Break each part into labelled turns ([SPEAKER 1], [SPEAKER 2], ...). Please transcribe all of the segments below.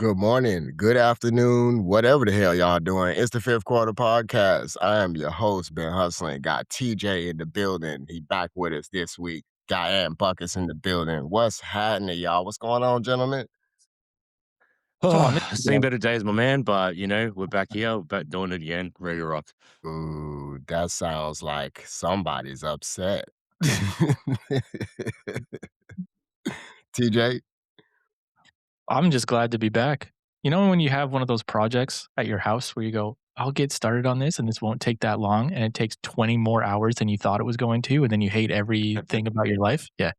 [SPEAKER 1] Good morning, good afternoon, whatever the hell y'all doing. It's the Fifth Quarter Podcast. I am your host, Ben Hustling. Got TJ in the building. He back with us this week. Got Ant Buckets in the building. What's happening, y'all? What's going on, gentlemen?
[SPEAKER 2] Oh, I missed
[SPEAKER 3] Oh,
[SPEAKER 2] you
[SPEAKER 3] seen
[SPEAKER 2] guys.
[SPEAKER 3] better days, my man, but we're back here, we're back doing it again, ready to rock.
[SPEAKER 1] Ooh, that sounds like somebody's upset. TJ?
[SPEAKER 2] I'm just glad to be back. You know when you have one of those projects at your house where you go, "I'll get started on this and this won't take that long," and it takes 20 more hours than you thought it was going to, and then you hate everything about your life? Yeah.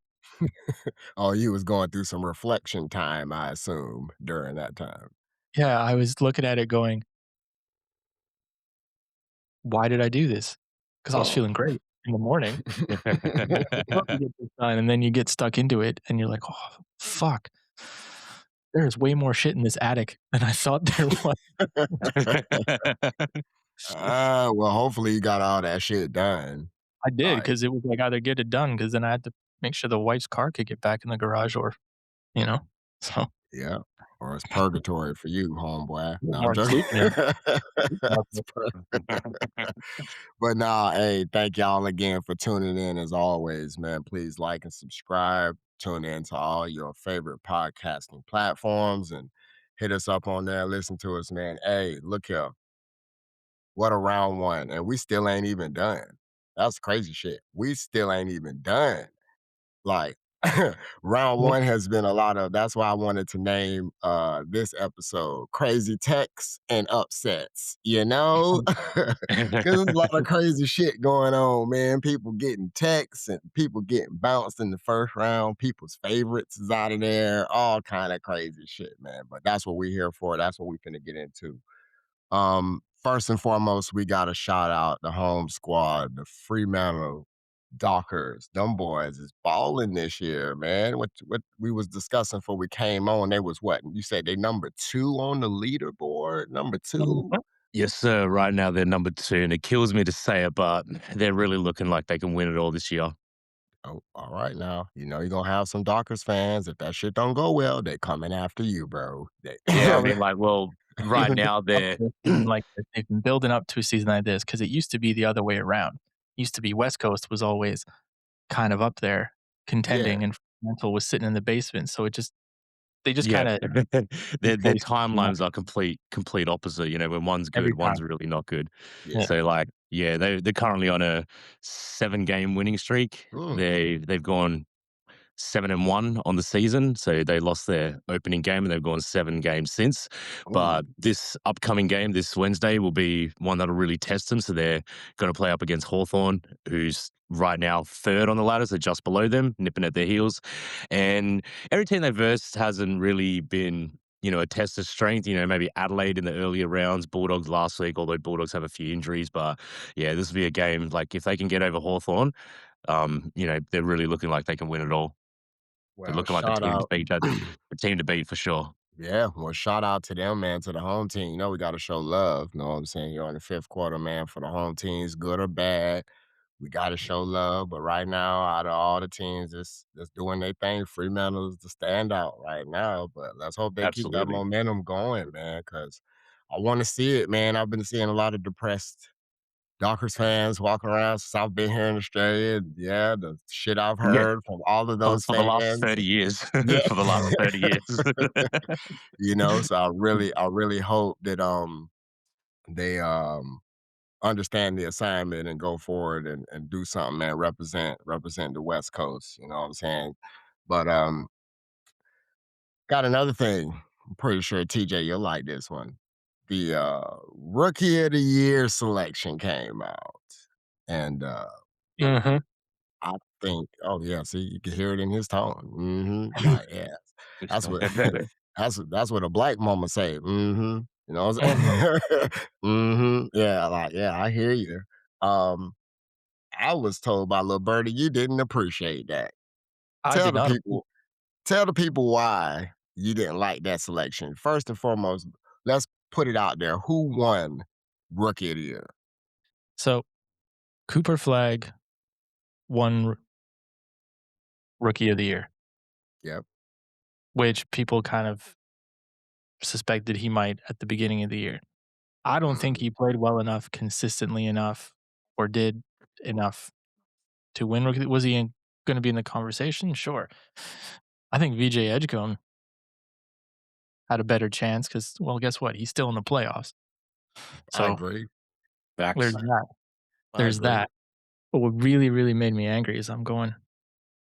[SPEAKER 1] Oh, you was going through some reflection time, I assume, during that time.
[SPEAKER 2] Yeah, I was looking at it going, "Why did I do this?" Because I was feeling great in the morning. Like, "I'm supposed to get this done," and then you get stuck into it, and you're like, "Oh, fuck. There's way more shit in this attic than I thought there was."
[SPEAKER 1] Well, hopefully you got all that shit done.
[SPEAKER 2] I did
[SPEAKER 1] Like,
[SPEAKER 2] because it was like either get it done because then I had to make sure the wife's car could get back in the garage or, you know, so
[SPEAKER 1] yeah, or it's purgatory for you, homeboy. No, I'm
[SPEAKER 2] or
[SPEAKER 1] joking.
[SPEAKER 2] sleeping in.
[SPEAKER 1] It's but nah, hey, thank y'all again for tuning in as always, man. Please like and subscribe. Tune in to all your favorite podcasting platforms and hit us up on there. Listen to us, man. Hey, look here. What a round one. And we still ain't even done. That's crazy shit. We still ain't even done. Like round
[SPEAKER 2] Yep.
[SPEAKER 1] one has been a lot of that's why I wanted to name this episode Crazy Texts and Upsets, you know? Cause there's a lot of crazy shit going on, man. People getting texts and people getting bounced in the first round, people's favorites is out of there, all kind of crazy shit, man. But that's what we're here for. That's what we're finna get into. First and foremost, we got to shout out the home squad, the Fremantle Dockers. Them boys is balling this year, man. What we was discussing before we came on, they was what? You said they number two on the leaderboard? Number two?
[SPEAKER 2] Mhm.
[SPEAKER 3] Yes, sir, right now they're number 2, and it kills me to say it, but they're really looking like they can win it all this year.
[SPEAKER 1] Oh, all right now. You know you're gonna have some Dockers fans. If that shit don't go well, they coming after you, bro. They
[SPEAKER 3] Yeah, I mean, like, well, right now
[SPEAKER 2] Up
[SPEAKER 3] they're
[SPEAKER 2] to a season like this. They've been building up to a season like this because it used to be the other way around. Used to be West Coast was always kind of up there
[SPEAKER 1] yeah,
[SPEAKER 2] contending and Fremantle was sitting in the basement, so they just
[SPEAKER 3] yeah,
[SPEAKER 2] kinda
[SPEAKER 3] their
[SPEAKER 2] replaced
[SPEAKER 3] timelines are complete opposite, when one's good,
[SPEAKER 2] every
[SPEAKER 3] one's
[SPEAKER 2] time.
[SPEAKER 3] really not good.
[SPEAKER 1] yeah.
[SPEAKER 2] Yeah.
[SPEAKER 3] So, like, yeah, they're currently on a 7-game winning streak.
[SPEAKER 1] Mm.
[SPEAKER 3] They've gone 7-1 on the season. So they lost their opening game and they've gone 7 games since.
[SPEAKER 1] Ooh.
[SPEAKER 3] But this upcoming game, this Wednesday, will be one that'll really test them. So they're going to play up against Hawthorn, who's right now third on the ladder, so just below them, nipping at their heels. And every team they've versed hasn't really been, a test of strength. Maybe Adelaide in the earlier rounds, Bulldogs last week, although Bulldogs have a few injuries. But yeah, this will be a game like if they can get over Hawthorn, they're really looking like they can win it all. They're
[SPEAKER 1] Well,
[SPEAKER 3] looking like the
[SPEAKER 1] shout
[SPEAKER 3] team to
[SPEAKER 1] out.
[SPEAKER 3] beat. That the team to beat for sure.
[SPEAKER 1] Yeah, well, shout out to them, man, to the home team. You know, we got to show love. You know what I'm saying? You're in the fifth quarter, man, for the home teams, good or bad. We got to show love. But right now, out of all the teams that's doing their thing, Fremantle is the standout right now. But let's hope they keep that
[SPEAKER 3] Absolutely.
[SPEAKER 1] momentum going, man, because I want to see it, man. I've been seeing a lot of depressed Dockers fans walking around since I've been here in Australia. Yeah, the shit I've
[SPEAKER 3] Yeah,
[SPEAKER 1] heard from all of
[SPEAKER 3] for
[SPEAKER 1] those
[SPEAKER 3] for the last
[SPEAKER 1] fans.
[SPEAKER 3] 30 years.
[SPEAKER 1] Yeah.
[SPEAKER 3] For the last 30 years.
[SPEAKER 1] So I really hope that they understand the assignment and go forward and do something, man. Represent the West Coast. You know what I'm saying? But got another thing. I'm pretty sure TJ you'll like this one. The rookie of the year selection came out. And
[SPEAKER 2] Mhm.
[SPEAKER 1] I think, oh yeah, see, you can hear it in his tone. Like, yeah, that's what that's what a black mama say. You know what I'm
[SPEAKER 2] Mhm.
[SPEAKER 1] saying? Yeah, like, yeah, I hear you. Um, I was told by little birdie you didn't appreciate that.
[SPEAKER 2] I
[SPEAKER 1] Tell
[SPEAKER 2] did
[SPEAKER 1] the
[SPEAKER 2] not.
[SPEAKER 1] people, tell the people why you didn't like that selection. First and foremost, let's put it out there. Who won rookie of the year?
[SPEAKER 2] So, Cooper Flag won Rookie of the Year,
[SPEAKER 1] Yep.
[SPEAKER 2] which people kind of suspected he might at the beginning of the year. I don't think
[SPEAKER 1] Mhm.
[SPEAKER 2] he played well enough, consistently enough, or did enough to win rookie. Was he gonna be in the conversation? Sure. I think VJ Edgecombe had a better chance because, well, guess what? He's still in the playoffs.
[SPEAKER 1] I
[SPEAKER 2] So,
[SPEAKER 1] agree.
[SPEAKER 2] there's
[SPEAKER 3] Facts.
[SPEAKER 2] that.
[SPEAKER 1] I
[SPEAKER 2] There's
[SPEAKER 1] agree.
[SPEAKER 2] that. But what really, really made me angry is I'm going,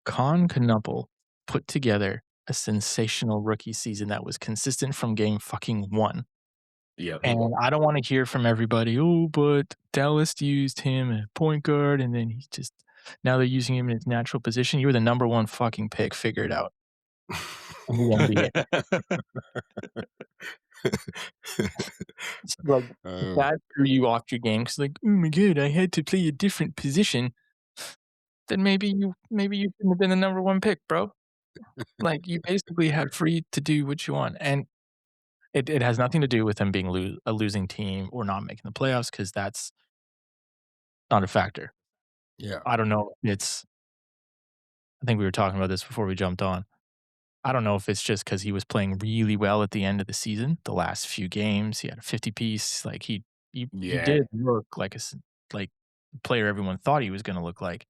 [SPEAKER 2] Con Knuppel put together a sensational rookie season that was consistent from game fucking 1.
[SPEAKER 3] Yep.
[SPEAKER 2] And I don't wanna hear from everybody, "Oh, but Dallas used him at point guard, and then he just now they're using him in his natural position." You were the number 1 fucking pick, figure it out in the NBA. It's like, if
[SPEAKER 1] Oh,
[SPEAKER 2] that threw you off your game 'cause like, "Oh my god, I had to play a different position," then maybe you shouldn't have been the number 1 pick, bro. Like, you basically had free to do what you want, and it has nothing to do with them being a losing team or not making the playoffs because that's not a factor.
[SPEAKER 1] yeah.
[SPEAKER 2] I don't know, it's I think we were talking about this before we jumped on. I don't know if it's just because he was playing really well at the end of the season, the last few games, he had a 50 piece, like, he
[SPEAKER 3] Yeah.
[SPEAKER 2] did look like like the player everyone thought he was gonna look like.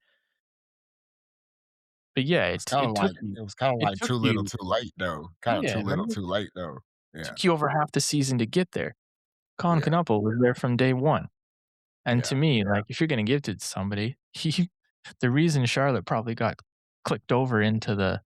[SPEAKER 2] But yeah,
[SPEAKER 1] It was kinda like it was kinda
[SPEAKER 2] it
[SPEAKER 1] like
[SPEAKER 2] took
[SPEAKER 1] too little
[SPEAKER 2] you
[SPEAKER 1] too late, though. Kinda
[SPEAKER 2] yeah,
[SPEAKER 1] too little
[SPEAKER 2] remember?
[SPEAKER 1] too late, though.
[SPEAKER 2] It
[SPEAKER 1] Yeah.
[SPEAKER 2] took you over half the season to get there. Colin
[SPEAKER 1] Yeah.
[SPEAKER 2] Knuppel was there from day 1, and to
[SPEAKER 1] Yeah.
[SPEAKER 2] me, like, if you're gonna give it to somebody, he the reason Charlotte probably got clicked over into the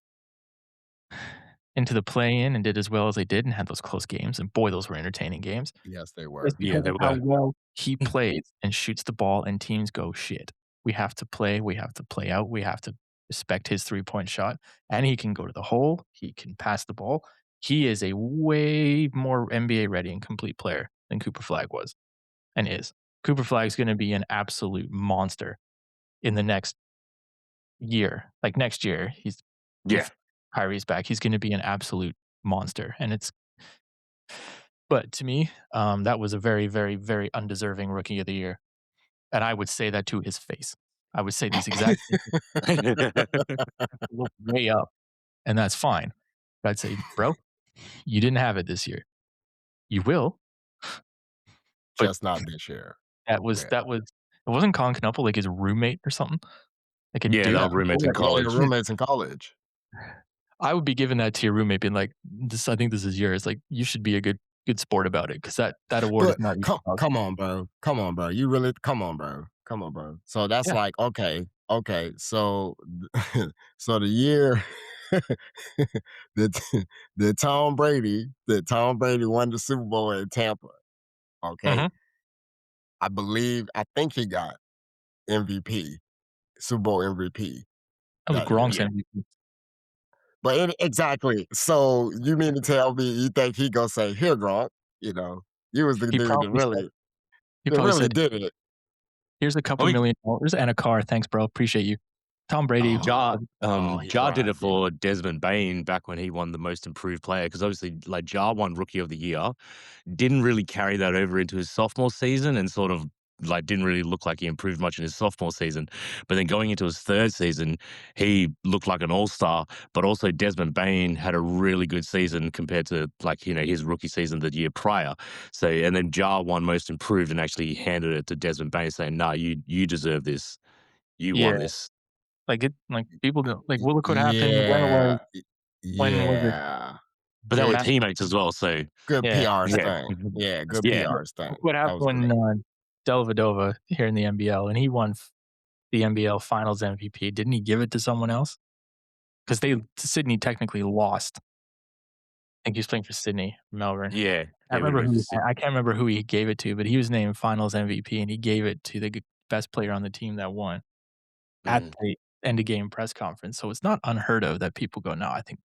[SPEAKER 2] play-in and did as well as they did and had those close games, and boy, those were entertaining games,
[SPEAKER 1] Yes, they
[SPEAKER 2] is
[SPEAKER 1] were.
[SPEAKER 3] Yeah,
[SPEAKER 2] because
[SPEAKER 3] they
[SPEAKER 2] of how
[SPEAKER 3] were.
[SPEAKER 2] well he plays and shoots the ball and teams go, "Shit, we have to play out, we have to respect his three-point shot, and he can go to the hole, he can pass the ball." He is a way more NBA ready and complete player than Cooper Flag was and is. Cooper Flag's gonna be an absolute monster in the next year. Like, next year,
[SPEAKER 3] Yeah.
[SPEAKER 2] if Kyrie's back, he's gonna be an absolute monster, and it's but to me, that was a very, very, very undeserving rookie of the year, and I would say that to his face. I would say these exact things, look way up, and that's fine. But I'd say, "Bro, you didn't have it this year. You will, but
[SPEAKER 1] Just not this year. Yeah.
[SPEAKER 2] that was it wasn't Colin Knuppel, like, his roommate or something? Like, a
[SPEAKER 3] Yeah, they
[SPEAKER 2] dude
[SPEAKER 3] were
[SPEAKER 1] Yeah.
[SPEAKER 2] from
[SPEAKER 3] roommates in
[SPEAKER 2] nowhere.
[SPEAKER 1] Yeah, they were
[SPEAKER 3] college.
[SPEAKER 1] roommates in college.
[SPEAKER 2] I would be giving that to your roommate being like, "This I think this is yours." Like, you should be a good sport about it because that award is
[SPEAKER 1] But
[SPEAKER 2] not your dog.
[SPEAKER 1] come on, bro. Come on, bro. You really come on, bro. Come on, bro. So that's
[SPEAKER 2] Yeah.
[SPEAKER 1] like, okay. So so the year that Tom Brady won the Super Bowl in Tampa, okay?
[SPEAKER 2] Mhm.
[SPEAKER 1] I think he got MVP, Super Bowl MVP
[SPEAKER 2] That was
[SPEAKER 1] that year.
[SPEAKER 2] Gronk's
[SPEAKER 3] Yeah.
[SPEAKER 2] MVP.
[SPEAKER 1] But exactly. So you mean to tell me you think he gonna say, "Here, Gronk," you know, you was the
[SPEAKER 2] He
[SPEAKER 1] dude
[SPEAKER 2] probably said he
[SPEAKER 1] that
[SPEAKER 2] probably
[SPEAKER 1] really
[SPEAKER 2] said,
[SPEAKER 1] did it.
[SPEAKER 2] "Here's a
[SPEAKER 3] I
[SPEAKER 2] couple
[SPEAKER 3] mean,
[SPEAKER 2] $1,000,000 and a car. Thanks, bro. Appreciate you." Tom Brady
[SPEAKER 3] Ja
[SPEAKER 1] Oh, oh, he
[SPEAKER 3] Ja did
[SPEAKER 1] cried,
[SPEAKER 3] it
[SPEAKER 1] didn't
[SPEAKER 3] for Desmond Bain back when he won the most improved player because obviously, like, Ja won Rookie of the Year, didn't really carry that over into his sophomore season and sort of, like, didn't really look like he improved much in his sophomore season. But then going into his 3rd season, he looked like an all-star, but also Desmond Bain had a really good season compared to, like, his rookie season the year prior. So and then Ja won most improved and actually handed it to Desmond Bain saying, "Nah, you deserve this. You
[SPEAKER 2] yeah,
[SPEAKER 3] won this."
[SPEAKER 2] like, people don't like,
[SPEAKER 1] he?
[SPEAKER 2] well, look what happened.
[SPEAKER 1] Yeah,
[SPEAKER 2] When was it?
[SPEAKER 1] yeah.
[SPEAKER 3] But they were
[SPEAKER 1] Good
[SPEAKER 2] Past
[SPEAKER 3] teammates as well, so
[SPEAKER 1] good
[SPEAKER 2] yeah.
[SPEAKER 1] PR
[SPEAKER 3] yeah.
[SPEAKER 1] stunt. Yeah, good
[SPEAKER 3] Yeah.
[SPEAKER 1] PR
[SPEAKER 2] Look
[SPEAKER 1] stunt.
[SPEAKER 2] what
[SPEAKER 1] That
[SPEAKER 2] happened
[SPEAKER 1] was
[SPEAKER 2] when,
[SPEAKER 1] great.
[SPEAKER 2] Dellavedova here in the NBL, and he won the NBL Finals MVP. Didn't he give it to someone else? Because Sydney technically lost. I think he was playing for Sydney, Melbourne.
[SPEAKER 3] Yeah, yeah, would have moved to Sydney.
[SPEAKER 2] I can't remember who he gave it to, but he was named Finals MVP, and he gave it to the best player on the team that won at
[SPEAKER 3] Mm.
[SPEAKER 2] the end of game press conference. So it's not unheard of that people go, "No, I think."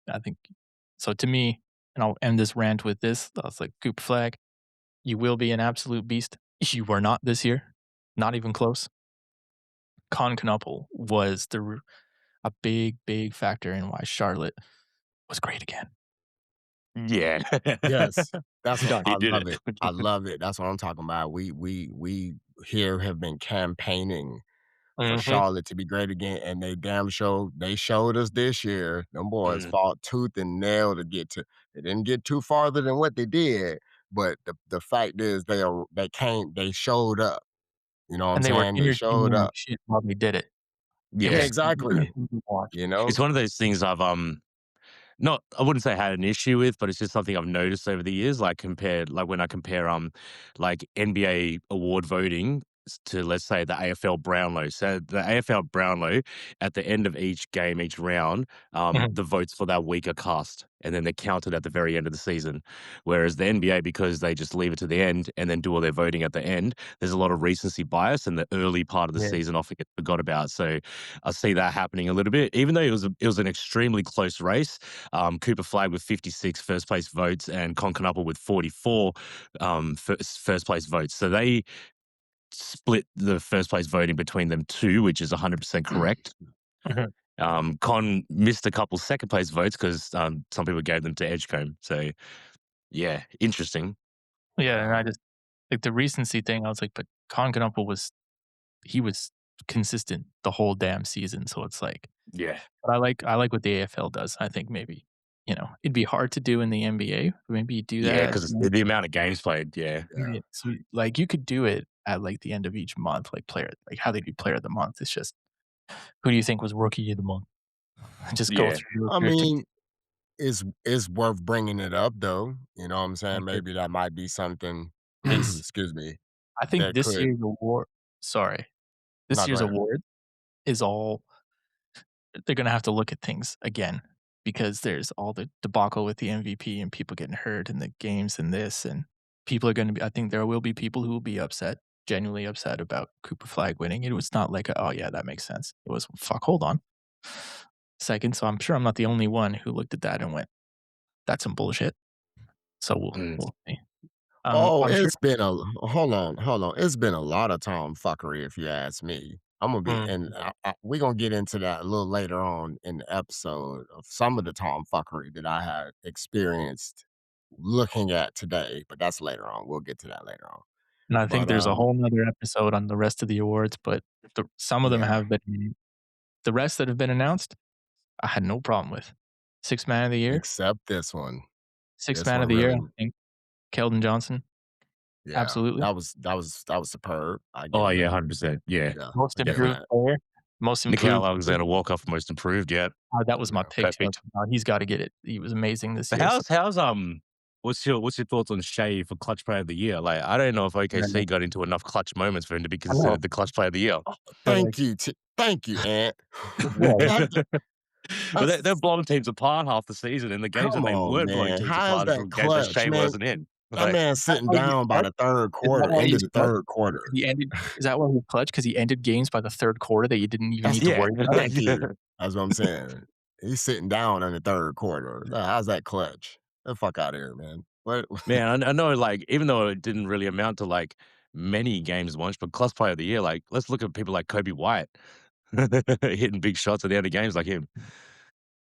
[SPEAKER 2] So to me, and I'll end this rant with this. I was like, Cooper Flag, you will be an absolute beast. You were not this year, not even close. Con Knuppel was a big, big factor in why Charlotte was great again.
[SPEAKER 3] Yeah.
[SPEAKER 1] Yes. That's what
[SPEAKER 3] He
[SPEAKER 1] I
[SPEAKER 3] did
[SPEAKER 1] love
[SPEAKER 3] it.
[SPEAKER 1] it. I love it. That's what I'm talking about. We here have been campaigning for
[SPEAKER 2] Mhm.
[SPEAKER 1] Charlotte to be great again, and they showed us this year. Them boys
[SPEAKER 3] Mm.
[SPEAKER 1] fought tooth and nail to get to. They didn't get too farther than what they did, but the fact is they showed up. You know what I'm
[SPEAKER 2] And they were
[SPEAKER 1] saying? They showed
[SPEAKER 2] entertaining like
[SPEAKER 1] up.
[SPEAKER 2] shit while they did it. It
[SPEAKER 1] Yeah,
[SPEAKER 3] Yeah.
[SPEAKER 2] was
[SPEAKER 1] exactly.
[SPEAKER 2] easy to watch.
[SPEAKER 1] You know?
[SPEAKER 3] It's one of those things I've not I wouldn't say had an issue with, but it's just something I've noticed over the years, like when I compare like NBA award voting to, let's say, the AFL Brownlow. So the AFL Brownlow, at the end of each game, each round,
[SPEAKER 2] Mhm.
[SPEAKER 3] the votes for that week are cast and then they're counted at the very end of the season. Whereas the NBA, because they just leave it to the end and then do all their voting at the end, there's a lot of recency bias and the early part of the
[SPEAKER 2] Yeah.
[SPEAKER 3] season often gets forgot about. So I see that happening a little bit, even though it was an extremely close race. Cooper Flag with 56 first place votes and Concanapa with 44 first place votes. So they split the first place voting between them two, which is 100% correct.
[SPEAKER 2] Mhm.
[SPEAKER 3] Con missed a couple second place votes because some people gave them to Edgecombe. So yeah, interesting.
[SPEAKER 2] Yeah, and
[SPEAKER 1] Yeah.
[SPEAKER 2] I just like the recency thing, I was like, but Conkanumple he was consistent the whole damn season, so it's like
[SPEAKER 3] Yeah,
[SPEAKER 2] but I like what the AFL does. I think maybe, it'd be hard to do in the NBA. Maybe you do
[SPEAKER 3] yeah,
[SPEAKER 2] that,
[SPEAKER 3] because the amount of games played. Yeah,
[SPEAKER 1] Yeah.
[SPEAKER 2] so, like, you could do it at, like, the end of each month, like how they do player of the month. It's just, who do you think was rookie of the month? Just go
[SPEAKER 3] yeah,
[SPEAKER 2] through
[SPEAKER 1] I
[SPEAKER 2] real quick.
[SPEAKER 1] mean, it's worth bringing it up though. You know what I'm saying?
[SPEAKER 2] Okay.
[SPEAKER 1] Maybe that might be something,
[SPEAKER 2] This
[SPEAKER 1] excuse me,
[SPEAKER 2] I think
[SPEAKER 1] that
[SPEAKER 2] this
[SPEAKER 1] could
[SPEAKER 2] year's award sorry. This
[SPEAKER 1] not go
[SPEAKER 2] year's
[SPEAKER 1] ahead.
[SPEAKER 2] award is all they're gonna have to look at things again because there's all the debacle with the MVP and people getting hurt in the games and this, and people are gonna be I think there will be people who will be upset, genuinely upset about Cooper Flag winning. It was not like, "Oh, yeah, that makes sense." It was, "Fuck, hold on." Second, so I'm sure I'm not the only one who looked at that and went, "That's some bullshit." So
[SPEAKER 3] mm,
[SPEAKER 2] we'll see.
[SPEAKER 1] Oh,
[SPEAKER 2] I'm sure
[SPEAKER 1] it's been a hold on. It's been a lot of tomfuckery, if you ask me. I'm gonna be,
[SPEAKER 2] mm,
[SPEAKER 1] and we're gonna get into that a little later on in the episode of some of the tomfuckery that I had experienced looking at today. But that's later on. We'll get to that later on.
[SPEAKER 2] and I think
[SPEAKER 1] But
[SPEAKER 2] there's a whole 'nother episode on the rest of the awards, but some of them
[SPEAKER 1] yeah,
[SPEAKER 2] have been the rest that have been announced, I had no problem with. 6th man of the year
[SPEAKER 1] except this one.
[SPEAKER 2] 6th
[SPEAKER 1] This
[SPEAKER 2] man
[SPEAKER 1] one
[SPEAKER 2] of the year,
[SPEAKER 1] really,
[SPEAKER 2] I think Keldon Johnson,
[SPEAKER 1] yeah,
[SPEAKER 2] absolutely.
[SPEAKER 1] that was superb. I give
[SPEAKER 3] oh
[SPEAKER 1] him
[SPEAKER 3] yeah,
[SPEAKER 1] that.
[SPEAKER 3] 100%. Yeah,
[SPEAKER 1] Yeah,
[SPEAKER 2] Most
[SPEAKER 1] I give him
[SPEAKER 3] definitely.
[SPEAKER 2] improved
[SPEAKER 1] that.
[SPEAKER 2] player, most
[SPEAKER 3] Nikhil
[SPEAKER 2] improved
[SPEAKER 3] Alexander Walker for most improved. Yeah,
[SPEAKER 2] that was my
[SPEAKER 1] Yeah.
[SPEAKER 2] pick too.
[SPEAKER 3] perfect.
[SPEAKER 2] He's gotta get it. He was amazing this
[SPEAKER 3] But
[SPEAKER 2] year, so
[SPEAKER 3] what's your thoughts on Shea for clutch player of the year? Like, I don't know if OKC got into enough clutch moments for him to be
[SPEAKER 2] I know,
[SPEAKER 3] considered the clutch player of the year.
[SPEAKER 2] but, like
[SPEAKER 1] Thank you, Ant.
[SPEAKER 2] yeah,
[SPEAKER 1] That
[SPEAKER 3] But they're
[SPEAKER 1] that's
[SPEAKER 3] blowing teams apart half the season, and the games that
[SPEAKER 1] come
[SPEAKER 3] they
[SPEAKER 1] on,
[SPEAKER 3] weren't blowing
[SPEAKER 1] man.
[SPEAKER 3] teams
[SPEAKER 1] How is
[SPEAKER 3] apart
[SPEAKER 1] that
[SPEAKER 3] were games that
[SPEAKER 1] clutch,
[SPEAKER 3] Shea
[SPEAKER 1] man?
[SPEAKER 3] wasn't in.
[SPEAKER 1] That
[SPEAKER 3] Like,
[SPEAKER 1] man
[SPEAKER 2] is that
[SPEAKER 1] sitting
[SPEAKER 2] why he's
[SPEAKER 1] down by
[SPEAKER 2] clutch?
[SPEAKER 1] the 3rd
[SPEAKER 2] Is that
[SPEAKER 1] quarter,
[SPEAKER 2] why
[SPEAKER 1] end of
[SPEAKER 2] he's
[SPEAKER 1] the
[SPEAKER 2] clutch?
[SPEAKER 1] 3rd
[SPEAKER 2] 'Cause
[SPEAKER 1] quarter.
[SPEAKER 2] he ended is that why he's clutch? 'Cause he ended games by the 3rd quarter that you didn't even
[SPEAKER 1] That's
[SPEAKER 2] need to
[SPEAKER 3] yeah,
[SPEAKER 2] worry about it?
[SPEAKER 1] thank you. That's what I'm saying. He's sitting down in the 3rd quarter. How's that clutch? Get the fuck out of here, man. What?
[SPEAKER 3] man, I know. Like, even though it didn't really amount to like many games once, but clutch player of the year. Like, let's look at people like Kobe White hitting big shots at the end of games like him.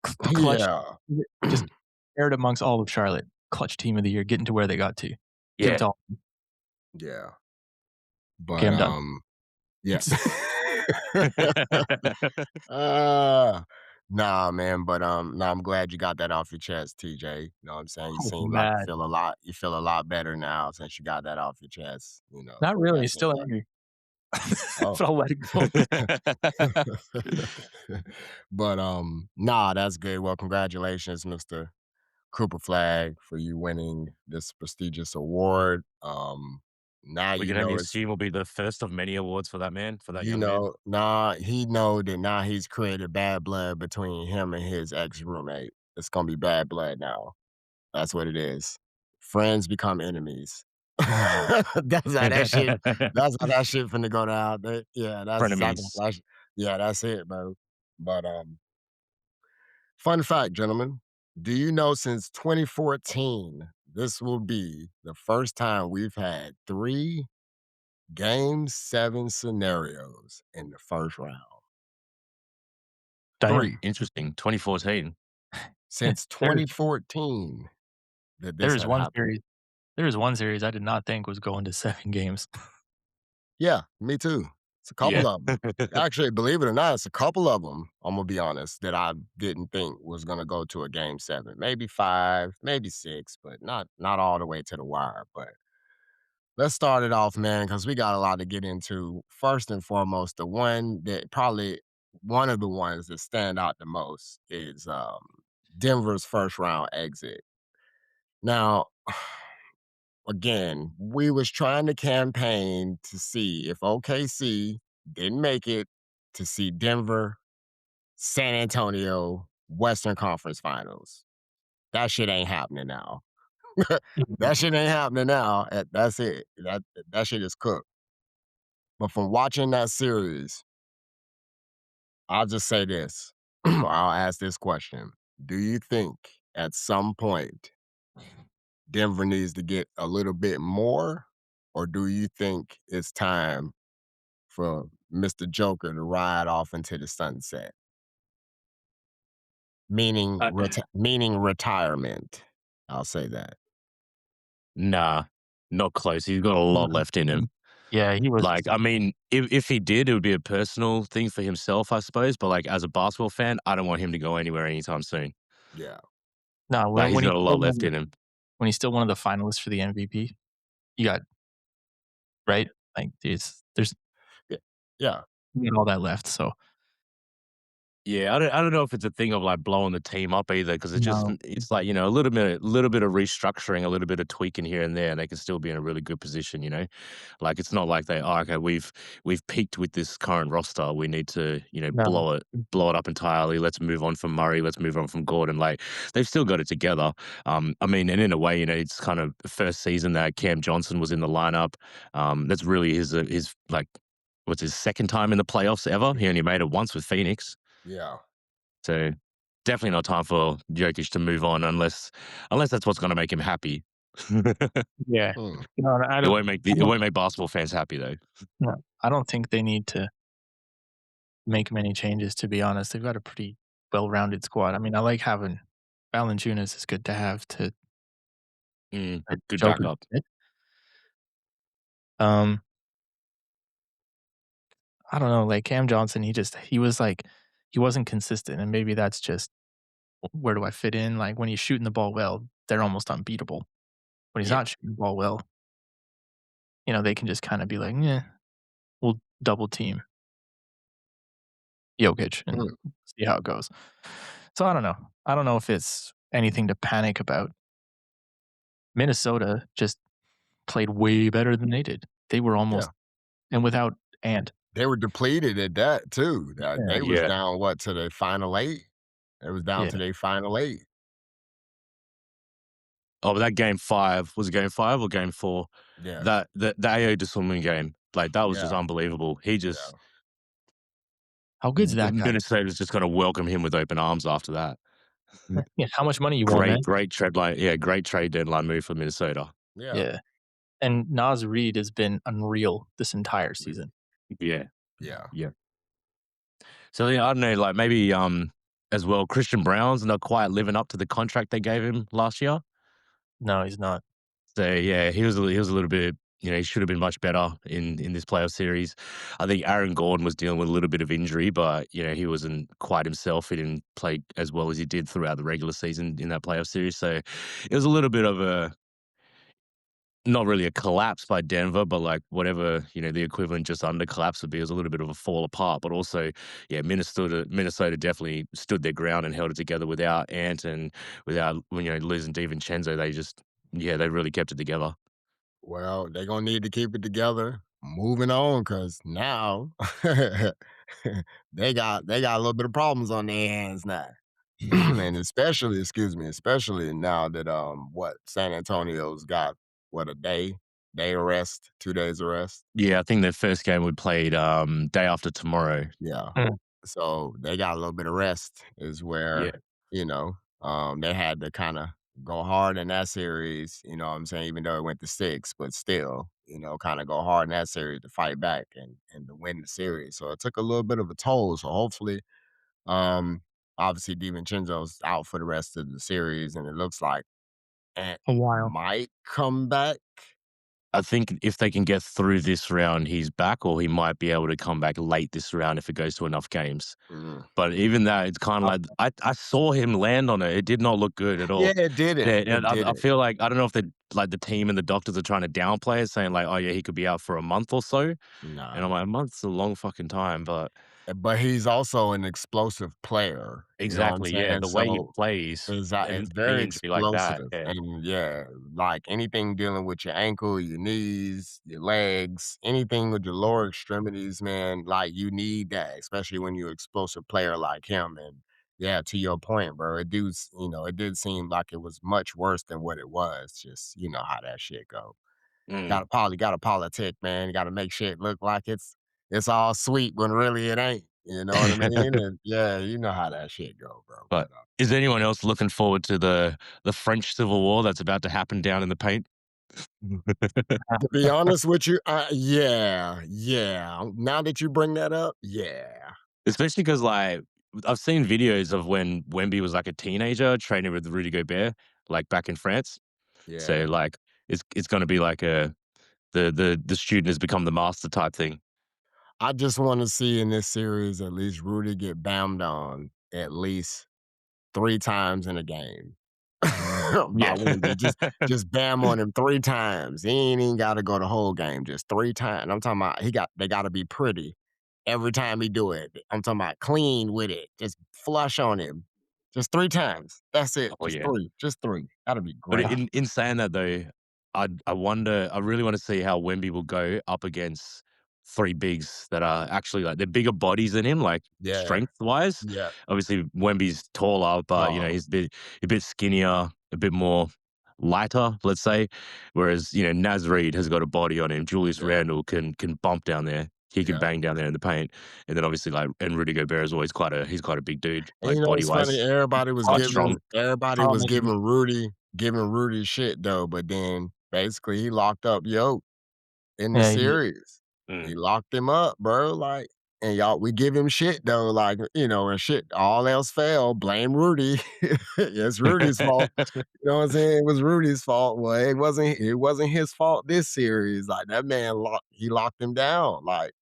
[SPEAKER 2] Clutch
[SPEAKER 1] Yeah.
[SPEAKER 2] just aired amongst all of Charlotte. Clutch team of the year, getting to where they got to. Give it
[SPEAKER 3] Yeah.
[SPEAKER 2] to all
[SPEAKER 1] Yeah.
[SPEAKER 2] okay,
[SPEAKER 1] But,
[SPEAKER 2] I'm done.
[SPEAKER 1] yeah. Uh, nah, man, but, nah, I'm glad you got that off your chest, TJ. You know what I'm saying? You
[SPEAKER 2] I was
[SPEAKER 1] seem like
[SPEAKER 2] mad.
[SPEAKER 1] you feel a lot better now since you got that off your chest,
[SPEAKER 2] Not really,
[SPEAKER 1] that's it.
[SPEAKER 2] still angry,
[SPEAKER 1] Oh.
[SPEAKER 2] but I'll let it go.
[SPEAKER 1] But, nah, that's good. Well, congratulations, Mr. Cooper Flag, for you winning this prestigious award. Now
[SPEAKER 3] We
[SPEAKER 1] you
[SPEAKER 3] can only
[SPEAKER 1] know it's
[SPEAKER 3] assume will be the first of many awards for that man, for that young man.
[SPEAKER 1] nah, he know that now he's created bad blood between him and his ex-roommate. It's gonna be bad blood now. That's what it is. Friends become enemies. That's how that shit finna go down. Yeah, that's exactly
[SPEAKER 3] Frenemies.
[SPEAKER 1] yeah, that's it, bro. But, fun fact, gentlemen, do you know since 2014, this will be the first time we've had 3 Game 7 scenarios in the first round.
[SPEAKER 2] Damn.
[SPEAKER 1] 3
[SPEAKER 3] Interesting. 2014.
[SPEAKER 1] since
[SPEAKER 2] There's
[SPEAKER 1] 2014 that this
[SPEAKER 2] there's
[SPEAKER 1] had
[SPEAKER 2] one
[SPEAKER 1] happened.
[SPEAKER 2] series there was one series I did not think was going to 7 games.
[SPEAKER 1] Yeah, me too. It's a
[SPEAKER 3] Yeah.
[SPEAKER 1] couple of them. Actually, believe it or not, it's a couple of them. I'm gonna be honest, that I didn't think was gonna go to a game 7. Maybe 5, maybe 6, but not all the way to the wire, but let's start it off, man, because we got a lot to get into. First and foremost, the one that probably one of the ones that stand out the most is, Denver's first round exit. Now, again, we was trying to campaign to see if OKC didn't make it to see Denver, San Antonio, Western Conference Finals. That shit ain't happening now. That shit ain't happening now. That's it. That shit is cooked. But from watching that series, I'll just say this. I'll ask this question. Do you think at some point Denver needs to get a little bit more? Or do you think it's time for Mr. Joker to ride off into the sunset?
[SPEAKER 3] Uh,
[SPEAKER 1] Meaning retirement. I'll say that.
[SPEAKER 3] nah, not close. He's got a lot
[SPEAKER 2] Mhm.
[SPEAKER 3] left in him.
[SPEAKER 2] Yeah, he was
[SPEAKER 3] Like, I mean, if he did, it would be a personal thing for himself, I suppose. But like as a basketball fan, I don't want him to go anywhere anytime soon.
[SPEAKER 1] Yeah.
[SPEAKER 2] no,
[SPEAKER 3] Like he's
[SPEAKER 2] when he's
[SPEAKER 3] got a lot
[SPEAKER 2] still
[SPEAKER 3] left in him.
[SPEAKER 2] one of the finalists for the MVP, you got right? Like, there's
[SPEAKER 1] Yeah. Yeah.
[SPEAKER 2] you got all that left, so
[SPEAKER 3] Yeah, I don't know if it's a thing of like blowing the team up either, because
[SPEAKER 2] no.
[SPEAKER 3] it's like, a little bit of restructuring, a little bit of tweaking here and there, and they can still be in a really good position. Like it's not like okay, we've peaked with this current roster. We need to
[SPEAKER 2] No.
[SPEAKER 3] blow it up entirely. Let's move on from Murray. Let's move on from Gordon. Like they've still got it together. I mean, and in a way, it's kind of the first season that Cam Johnson was in the lineup. That's really his like what's his second time in the playoffs ever. He only made it once with Phoenix.
[SPEAKER 1] Yeah.
[SPEAKER 3] So, definitely not time for Jokic to move on unless that's what's gonna make him happy.
[SPEAKER 2] Yeah.
[SPEAKER 1] Hmm.
[SPEAKER 2] No,
[SPEAKER 3] It won't make basketball fans happy though.
[SPEAKER 2] no, I don't think they need to make many changes, to be honest. They've got a pretty well-rounded squad. I mean, I like having Valanciunas is good to have to
[SPEAKER 3] Good
[SPEAKER 2] Joker.
[SPEAKER 3] backup.
[SPEAKER 2] Um, I don't know, like Cam Johnson, he was like he wasn't consistent, and maybe that's just where do I fit in? Like when he's shooting the ball well, they're almost unbeatable. When he's
[SPEAKER 1] Yeah.
[SPEAKER 2] not shooting the ball well, they can just kind of be like, yeah, we'll double team Jokic and
[SPEAKER 1] Hmm.
[SPEAKER 2] see how it goes. So I don't know. I don't know if it's anything to panic about. Minnesota just played way better than they did. They were
[SPEAKER 1] Yeah.
[SPEAKER 2] almost and without and
[SPEAKER 1] They were depleted at that too. That
[SPEAKER 2] yeah,
[SPEAKER 1] they was
[SPEAKER 3] Yeah.
[SPEAKER 1] down what to the final 8? It was down
[SPEAKER 2] yeah,
[SPEAKER 1] to their final 8.
[SPEAKER 3] Oh, but that game 5 was it game 5 or game 4?
[SPEAKER 1] Yeah.
[SPEAKER 3] The Ayo Dosunmu game, like, that was just
[SPEAKER 1] Yeah.
[SPEAKER 3] unbelievable. He
[SPEAKER 1] Yeah.
[SPEAKER 3] just
[SPEAKER 2] how good's that guy?
[SPEAKER 3] Minnesota's just gonna welcome him with open arms after that.
[SPEAKER 2] Yeah, how much money you want, man?
[SPEAKER 3] Great trade deadline move for Minnesota.
[SPEAKER 1] Yeah.
[SPEAKER 2] Yeah, and Naz Reid has been unreal this entire season.
[SPEAKER 3] Yeah,
[SPEAKER 1] Yeah.
[SPEAKER 3] yeah. So, yeah, I don't know, like, maybe, as well, Christian Brown's not quite living up to the contract they gave him last year.
[SPEAKER 2] No, he's not.
[SPEAKER 3] So, yeah, he was a little bit he should have been much better in this playoff series. I think Aaron Gordon was dealing with a little bit of injury, but, he wasn't quite himself. He didn't play as well as he did throughout the regular season in that playoff series. So, it was a little bit of a not really a collapse by Denver, but like whatever, the equivalent just under collapse would be, is a little bit of a fall apart. But also, yeah, Minnesota definitely stood their ground and held it together without Ant and without losing DiVincenzo. They really kept it together.
[SPEAKER 1] Well, they're gonna need to keep it together. Moving on, cause now they got a little bit of problems on their hands now. And especially, excuse me, especially now that what San Antonio's got what a day of rest, 2 days of rest.
[SPEAKER 3] Yeah, I think their first game we played day after tomorrow.
[SPEAKER 1] Yeah.
[SPEAKER 2] Mm,
[SPEAKER 1] So they got a little bit of rest is
[SPEAKER 3] Yeah,
[SPEAKER 1] where, they had to kind of go hard in that series, you know what I'm saying, even though it went to 6, but still, kind of go hard in that series to fight back and to win the series. So it took a little bit of a toll. So hopefully, um, obviously DiVincenzo's out for the rest of the series, and it looks like Ant
[SPEAKER 2] a while.
[SPEAKER 1] might come back.
[SPEAKER 3] I think if they can get through this round, he's back, or he might be able to come back late this round if it goes to enough games.
[SPEAKER 1] Mm.
[SPEAKER 3] But even that, it's kind of like I saw him land on it. It did not look good at
[SPEAKER 1] Yeah,
[SPEAKER 3] all.
[SPEAKER 1] it didn't.
[SPEAKER 3] Yeah, and
[SPEAKER 1] It
[SPEAKER 3] I
[SPEAKER 1] didn't.
[SPEAKER 3] feel like I don't know if the team and the doctors are trying to downplay it, saying like, "Oh yeah, he could be out for a month or so." And I'm
[SPEAKER 1] Nah.
[SPEAKER 3] like, a month's a long fucking time, but
[SPEAKER 1] But he's also an explosive player, you know what I'm
[SPEAKER 3] exactly, yeah,
[SPEAKER 1] saying?
[SPEAKER 3] the way he
[SPEAKER 1] So,
[SPEAKER 3] plays
[SPEAKER 1] it's
[SPEAKER 3] and
[SPEAKER 1] very
[SPEAKER 3] being to be like that,
[SPEAKER 1] explosive,
[SPEAKER 3] yeah.
[SPEAKER 1] and yeah, like, anything dealing with your ankle, your knees, your legs, anything with your lower extremities, man, like, you need that, especially when you're an explosive player like him, and yeah, to your point, bro, it did seem like it was much worse than what it was, just you know how that shit go.
[SPEAKER 3] Mm.
[SPEAKER 1] Gotta politic, man. You gotta make shit look like it's all sweet when really it ain't. You know what I mean? And yeah, you know how that shit go, bro.
[SPEAKER 3] But is anyone else looking forward to the French Civil War that's about to happen down in the paint?
[SPEAKER 1] To be honest with you, yeah, yeah. Now that you bring that up, yeah,
[SPEAKER 3] Especially because, like, I've seen videos of when Wemby was, like, a teenager training with Rudy Gobert, like, back in France. So,
[SPEAKER 1] yeah.
[SPEAKER 3] like, it's gonna be like a the student has become the master type thing.
[SPEAKER 1] I just want to see in this series at least Rudy get bammed on at least 3 times in a game by
[SPEAKER 3] Yeah.
[SPEAKER 1] Wemby. Just bam on him 3 times. He ain't even gotta go the whole game, just 3 times. I'm talking about they gotta be pretty every time he do it. I'm talking about clean with it. Just flush on him. Just 3 times. That's it.
[SPEAKER 3] Oh,
[SPEAKER 1] Just
[SPEAKER 3] yeah.
[SPEAKER 1] 3. Just 3. That'll be
[SPEAKER 3] But
[SPEAKER 1] great.
[SPEAKER 3] in saying that though, I really wanna see how Wemby will go up against 3 bigs that are actually, like, they're bigger bodies than him, like,
[SPEAKER 1] Yeah.
[SPEAKER 3] strength-wise.
[SPEAKER 1] Yeah.
[SPEAKER 3] Obviously, Wemby's taller, but, you know,
[SPEAKER 1] Tall.
[SPEAKER 3] he's a bit skinnier, a bit more lighter, let's say. Whereas, you know, Naz Reid has got a body on him. Julius
[SPEAKER 1] Yeah.
[SPEAKER 3] Randle can bump down there. He can
[SPEAKER 1] Yeah.
[SPEAKER 3] bang down there in the paint. And then obviously, like, and Rudy Gobert is always quite a big dude,
[SPEAKER 1] And
[SPEAKER 3] like,
[SPEAKER 1] you know what's funny?
[SPEAKER 3] body-wise,
[SPEAKER 2] Problem
[SPEAKER 3] but strong.
[SPEAKER 1] Everybody
[SPEAKER 2] problem
[SPEAKER 1] was
[SPEAKER 2] is you
[SPEAKER 1] giving Rudy shit though, but then basically he locked up Yo in the
[SPEAKER 2] yeah, he
[SPEAKER 1] series.
[SPEAKER 3] Mm.
[SPEAKER 1] He locked him up, bro. Like, and y'all, we give him shit though, like and shit. All else failed, blame Rudy. It's Rudy's fault. You know what I'm saying? It was Rudy's fault. Well, it wasn't. It wasn't his fault this series. Like that man locked him down. Like,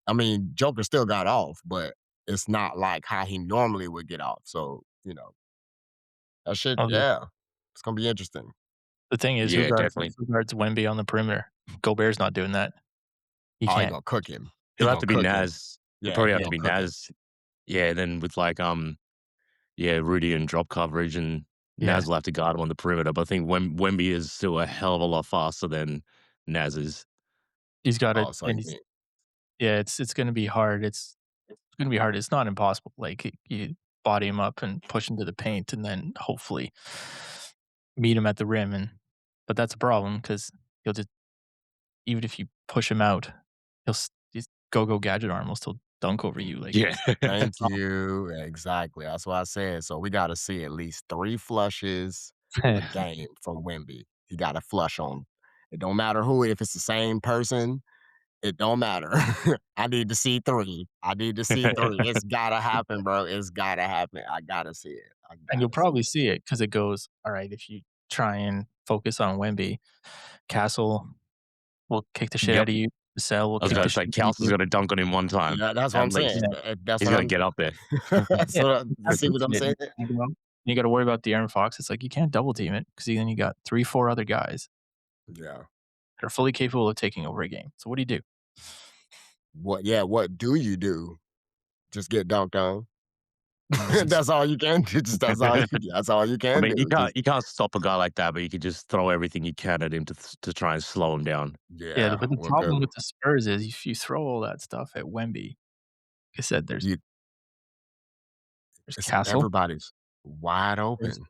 [SPEAKER 1] I mean, Joker still got off, but it's not like how he normally would get off. So that shit.
[SPEAKER 2] oh,
[SPEAKER 1] Yeah, it's gonna be interesting.
[SPEAKER 2] the thing is
[SPEAKER 3] Yeah, definitely.
[SPEAKER 2] who guards Wemby on the perimeter? Gobert's not doing that. He
[SPEAKER 1] Oh, he
[SPEAKER 2] can't.
[SPEAKER 1] gonna cook him. He
[SPEAKER 3] It'll have
[SPEAKER 1] gonna
[SPEAKER 3] to be
[SPEAKER 1] cook him.
[SPEAKER 3] Naz. It'll
[SPEAKER 1] Yeah,
[SPEAKER 3] probably
[SPEAKER 1] he
[SPEAKER 3] have to
[SPEAKER 2] Yeah,
[SPEAKER 1] gonna
[SPEAKER 3] be
[SPEAKER 1] cook him.
[SPEAKER 3] Naz. Yeah, then with like yeah, Rudy and drop coverage and
[SPEAKER 2] yeah.
[SPEAKER 3] Naz will have to guard him on the perimeter. But I think Wemby is still a hell of a lot faster than Naz is.
[SPEAKER 2] He's got it,
[SPEAKER 1] Oh, so
[SPEAKER 2] and
[SPEAKER 1] you
[SPEAKER 2] he's
[SPEAKER 1] mean
[SPEAKER 2] yeah, it's gonna be hard. It's gonna be hard. It's not impossible. Like, you body him up and push him to the paint and then hopefully meet him at the rim, but that's a problem because 'cause he'll just even if you push him out, his go-go gadget arm will still dunk over you, like,
[SPEAKER 3] Yeah.
[SPEAKER 2] that's
[SPEAKER 1] thank you. Exactly. That's what I said. So we gotta see at least 3 flushes a
[SPEAKER 2] a
[SPEAKER 1] game from Wemby. He got to flush on. It don't matter who, if it's the same person, it don't matter. I need to see 3. I need to see 3. It's gotta happen, bro. It's gotta happen. I gotta see it. I
[SPEAKER 2] and you'll
[SPEAKER 1] gotta see
[SPEAKER 2] probably
[SPEAKER 1] it.
[SPEAKER 2] see it because it goes, "Alright, if you try and focus on Wemby, Castle will kick the shit
[SPEAKER 3] Yep.
[SPEAKER 2] out of you, Vassell will
[SPEAKER 3] I was
[SPEAKER 2] kick the
[SPEAKER 3] gonna
[SPEAKER 2] shit
[SPEAKER 3] say
[SPEAKER 2] out of
[SPEAKER 3] Kelsey's
[SPEAKER 2] you."
[SPEAKER 3] got to dunk on him one time
[SPEAKER 1] Yeah, that's what
[SPEAKER 3] at
[SPEAKER 1] I'm saying.
[SPEAKER 3] least.
[SPEAKER 2] Yeah,
[SPEAKER 1] That's
[SPEAKER 3] He's
[SPEAKER 1] what
[SPEAKER 3] gonna
[SPEAKER 1] I'm
[SPEAKER 3] get up there.
[SPEAKER 1] that's
[SPEAKER 2] yeah,
[SPEAKER 1] what I
[SPEAKER 2] start
[SPEAKER 1] see what
[SPEAKER 2] pushing
[SPEAKER 1] I'm
[SPEAKER 2] it,
[SPEAKER 1] saying?
[SPEAKER 2] you gotta worry about De'Aaron Fox, it's like, you can't double team it because then you got 3, 4 other guys
[SPEAKER 1] Yeah.
[SPEAKER 2] that are fully capable of taking over a game. So what do you do?
[SPEAKER 1] What do you do? Just get dunked on?
[SPEAKER 2] Just
[SPEAKER 1] That's all you can do. Just that's all you
[SPEAKER 3] I
[SPEAKER 1] can
[SPEAKER 3] mean,
[SPEAKER 1] do. Just
[SPEAKER 3] you can't stop a guy like that, but you can just throw everything you can at him to try and slow him down.
[SPEAKER 2] yeah,
[SPEAKER 1] yeah,
[SPEAKER 2] but the
[SPEAKER 1] well,
[SPEAKER 2] problem
[SPEAKER 1] good.
[SPEAKER 2] with the Spurs is if you throw all that stuff at Wemby, like I said,
[SPEAKER 1] You
[SPEAKER 2] there's
[SPEAKER 1] it's
[SPEAKER 2] Castle,
[SPEAKER 1] everybody's wide
[SPEAKER 2] there's
[SPEAKER 1] open.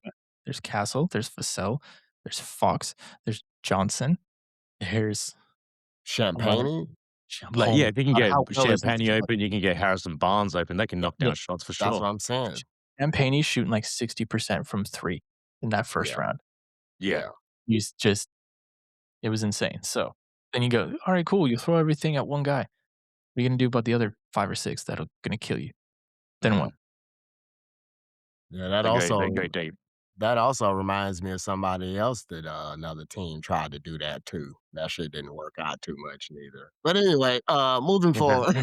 [SPEAKER 2] there's Castle, there's Vassell, there's Fox, there's Johnson, there's a lot of
[SPEAKER 1] Champagne?
[SPEAKER 3] Like, yeah,
[SPEAKER 2] oh
[SPEAKER 3] if you can
[SPEAKER 2] god,
[SPEAKER 3] get
[SPEAKER 2] how well is this
[SPEAKER 3] Champagne
[SPEAKER 2] team?
[SPEAKER 3] open, you can get Harrison Barnes open. They can knock
[SPEAKER 2] Yeah,
[SPEAKER 3] down shots for
[SPEAKER 1] That's
[SPEAKER 3] sure.
[SPEAKER 1] what I'm saying.
[SPEAKER 2] Champagne's shooting like 60% from 3 in that first
[SPEAKER 1] Yeah,
[SPEAKER 2] round.
[SPEAKER 3] Yeah.
[SPEAKER 1] yeah.
[SPEAKER 2] He's just it was insane. So, then you go, "Alright, cool, you throw everything at one guy. What are you gonna do about the other 5 or 6 that'll gonna kill you?" Then
[SPEAKER 1] Mm.
[SPEAKER 2] what?
[SPEAKER 1] Yeah, that
[SPEAKER 3] They
[SPEAKER 1] also
[SPEAKER 3] go deep.
[SPEAKER 1] That also reminds me of somebody else that, another team tried to do that too. That shit didn't work out too much neither. But anyway, moving forward.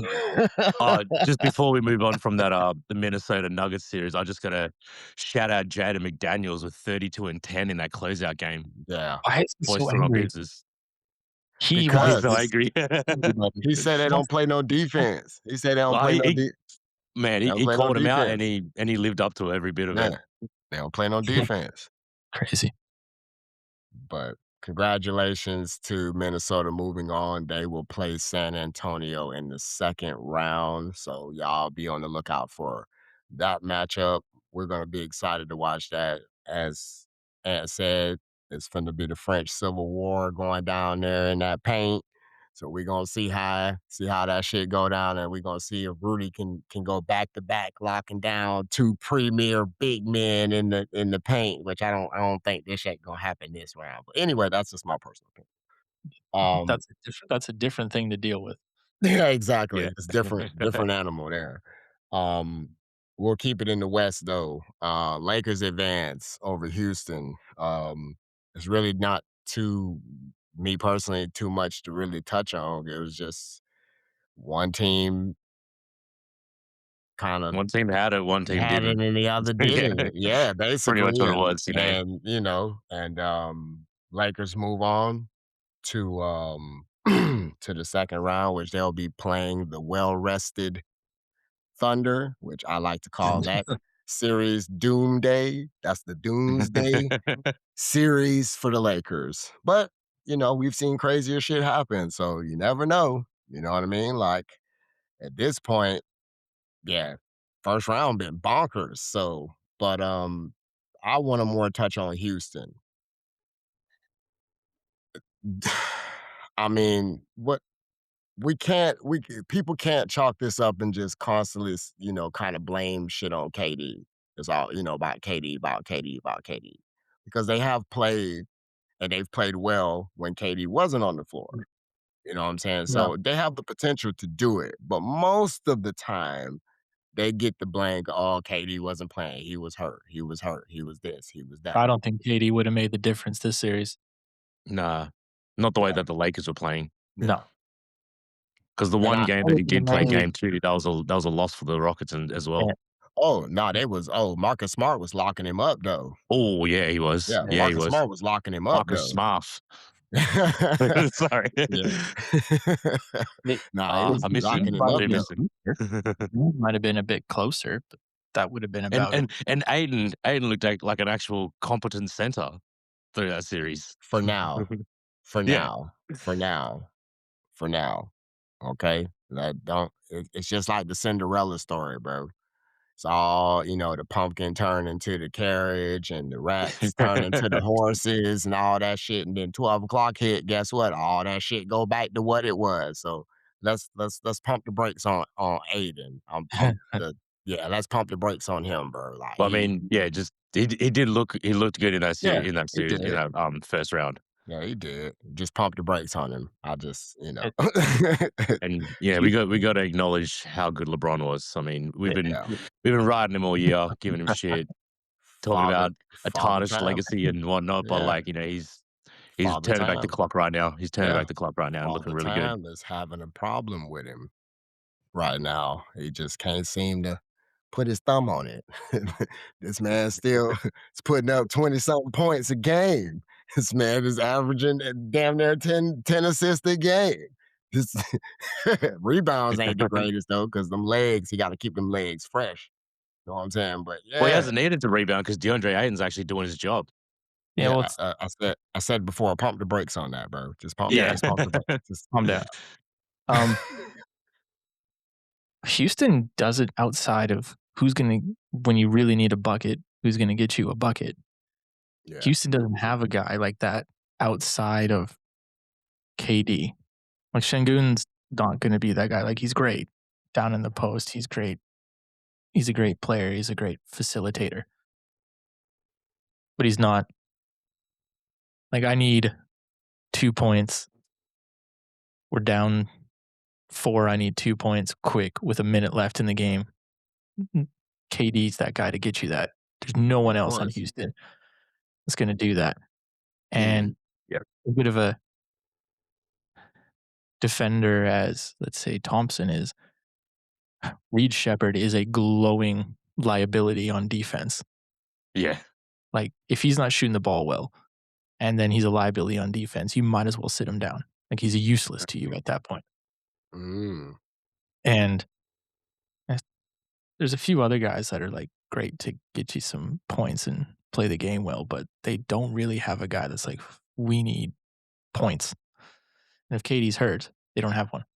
[SPEAKER 3] Just before we move on from that, the Minnesota Nuggets series, I just gotta shout out Jaden McDaniels with 32 and 10 in that closeout game.
[SPEAKER 1] Yeah,
[SPEAKER 2] Why is he
[SPEAKER 3] Boy
[SPEAKER 2] so
[SPEAKER 3] still on
[SPEAKER 2] angry?
[SPEAKER 3] business.
[SPEAKER 2] He
[SPEAKER 3] Why he's
[SPEAKER 2] wants
[SPEAKER 3] so
[SPEAKER 1] because
[SPEAKER 2] this
[SPEAKER 3] angry?
[SPEAKER 2] everybody.
[SPEAKER 1] he said they don't play no
[SPEAKER 2] That's
[SPEAKER 1] defense. He said they don't
[SPEAKER 3] Well,
[SPEAKER 1] play no
[SPEAKER 3] man,
[SPEAKER 1] they don't
[SPEAKER 3] he
[SPEAKER 1] play no
[SPEAKER 3] called him out, and
[SPEAKER 1] defense.
[SPEAKER 3] he lived up to every bit of it.
[SPEAKER 1] Yeah, they don't play no defense.
[SPEAKER 2] crazy.
[SPEAKER 1] But congratulations to Minnesota moving on. They will play San Antonio in the second round. So y'all be on the lookout for that matchup. We're gonna be excited to watch that. As Ant said, it's gonna be the French Civil War going down there in that paint. So we're gonna see how that shit go down, and we're gonna see if Rudy can go back to back, locking down two premier big men in the paint, which I don't think this shit gonna happen this round. But anyway, that's just my personal opinion. Um,
[SPEAKER 2] That's a different thing to deal with.
[SPEAKER 1] yeah,
[SPEAKER 3] Yeah.
[SPEAKER 1] exactly. It's different animal there. Um, we'll keep it in the West though. Lakers advance over Houston. It's really not too me personally too much to really touch on. It was just one team kind of
[SPEAKER 3] One team had it, one team
[SPEAKER 1] had it
[SPEAKER 3] didn't.
[SPEAKER 1] and the other
[SPEAKER 3] Yeah,
[SPEAKER 1] didn't. Yeah,
[SPEAKER 3] pretty much
[SPEAKER 1] basically.
[SPEAKER 3] what it
[SPEAKER 1] And
[SPEAKER 3] was, you know?
[SPEAKER 1] and Lakers move on to to the second round, which they'll be playing the well rested Thunder, which I like to call that series Doomsday. That's the Doomsday series for the Lakers. But, we've seen crazier shit happen, so you never know. You know what I mean? Like at this point, yeah, first round been bonkers. So, but I want to more touch on Houston. I mean, what people can't chalk this up and just constantly, kind of blame shit on KD. It's all, about KD, about KD, about KD. Because they have played and they've played well when KD wasn't on the floor. You know what I'm saying?
[SPEAKER 2] Yeah,
[SPEAKER 1] So they have the potential to do it. But most of the time, they get the blame. Oh, KD wasn't playing. He was hurt. He was hurt. He was this. He was that.
[SPEAKER 2] I don't think KD would have made the difference this series.
[SPEAKER 3] Nah, not the way
[SPEAKER 1] Yeah.
[SPEAKER 3] that the Lakers were playing.
[SPEAKER 1] Yeah.
[SPEAKER 2] No.
[SPEAKER 3] Because the
[SPEAKER 1] And
[SPEAKER 3] one
[SPEAKER 1] I,
[SPEAKER 3] game
[SPEAKER 2] I
[SPEAKER 3] that
[SPEAKER 2] would
[SPEAKER 3] he
[SPEAKER 2] have
[SPEAKER 3] did play,
[SPEAKER 2] made
[SPEAKER 3] game 2, that was a loss for the Rockets as
[SPEAKER 2] yeah,
[SPEAKER 3] well.
[SPEAKER 1] oh, no, Marcus Smart was locking him up, though.
[SPEAKER 3] Oh, yeah, he was.
[SPEAKER 1] Yeah,
[SPEAKER 3] Yeah, he
[SPEAKER 1] Marcus
[SPEAKER 3] was.
[SPEAKER 1] Smart was locking him up,
[SPEAKER 3] Marcus
[SPEAKER 1] though.
[SPEAKER 3] Smart. Sorry.
[SPEAKER 1] Yeah.
[SPEAKER 2] it
[SPEAKER 1] Nah,
[SPEAKER 2] was
[SPEAKER 3] I
[SPEAKER 1] he
[SPEAKER 3] miss
[SPEAKER 1] locking
[SPEAKER 3] him.
[SPEAKER 1] him
[SPEAKER 3] I
[SPEAKER 1] up,
[SPEAKER 3] do
[SPEAKER 1] though.
[SPEAKER 3] miss him.
[SPEAKER 2] might have been a bit closer, but that would have been
[SPEAKER 3] And
[SPEAKER 2] about it.
[SPEAKER 3] and and Aiden looked like an actual competent center through that series.
[SPEAKER 1] For now. For
[SPEAKER 3] Yeah.
[SPEAKER 1] now. For now. For now. Okay? That don't it's just like the Cinderella story, bro. It's all, the pumpkin turn into the carriage and the rats turn into the horses and all that shit. And then 12 o'clock hit, guess what? All that shit go back to what it was. So let's pump the brakes on Aiden. Let's pump the brakes on him, bro. Like
[SPEAKER 3] Well, I mean, yeah, just he looked good in that
[SPEAKER 1] yeah,
[SPEAKER 3] series
[SPEAKER 1] he
[SPEAKER 3] in
[SPEAKER 1] did.
[SPEAKER 3] that, first round.
[SPEAKER 1] Yeah, he did. Just pump the brakes on him. I just,
[SPEAKER 2] It
[SPEAKER 3] And, yeah, we
[SPEAKER 2] Houston
[SPEAKER 3] gotta acknowledge how good LeBron was. I mean,
[SPEAKER 2] yeah,
[SPEAKER 1] yeah.
[SPEAKER 3] we've been riding him all year, giving him shit, talking
[SPEAKER 1] Father
[SPEAKER 3] about a
[SPEAKER 1] Father
[SPEAKER 3] tarnished
[SPEAKER 1] time.
[SPEAKER 3] legacy and whatnot, but,
[SPEAKER 1] Yeah.
[SPEAKER 3] like, he's
[SPEAKER 1] Father
[SPEAKER 3] turning back the
[SPEAKER 1] time.
[SPEAKER 3] clock right now. He's turning
[SPEAKER 1] Yeah.
[SPEAKER 3] back the clock right now and looking
[SPEAKER 1] Father
[SPEAKER 3] really good.
[SPEAKER 1] time is having a problem with him right now. He just can't seem to put his thumb on it. This man still is putting up 20 something points a game. This man is averaging damn near 10 assists a game. His rebounds ain't the greatest though, because them legs, he got to keep them legs fresh. You know what I'm saying? But
[SPEAKER 3] Well, he
[SPEAKER 1] yeah,
[SPEAKER 3] hasn't needed to rebound because DeAndre Ayton's actually doing his job.
[SPEAKER 2] yeah, well,
[SPEAKER 1] yeah.
[SPEAKER 2] it's
[SPEAKER 1] I said before, pump the brakes on that, bro.
[SPEAKER 3] Yeah.
[SPEAKER 1] Just pump the brakes. Just,
[SPEAKER 2] calm down. Um, Houston does it outside of when you really need a bucket, who's gonna get you a bucket.
[SPEAKER 1] yeah.
[SPEAKER 2] Houston doesn't have a guy like that outside of KD. Like Şengün's not gonna be that guy. Like he's great down in the post. He's great. He's a great player. He's a great facilitator. But he's not like I need 2 points. We're down 4. I need 2 points quick with a minute left in the game. KD's that guy to get you that. There's no one
[SPEAKER 1] Of
[SPEAKER 2] else on
[SPEAKER 1] course.
[SPEAKER 2] Houston. that's gonna do that.
[SPEAKER 1] Mhm.
[SPEAKER 2] And a bit of a defender as, let's say, Thompson is, Reed Shepherd is a glowing liability on defense.
[SPEAKER 3] Yeah.
[SPEAKER 2] Like, if he's not shooting the ball well, and then he's a liability on defense, you might as well sit him down. Like, he's useless to you at that point.
[SPEAKER 1] Mm.
[SPEAKER 2] And eh, there's a few other guys that are, like, great to get you some points and play the game well, but they don't really have a guy that's like, "We need points." And if KD's hurt, they don't have one.
[SPEAKER 1] So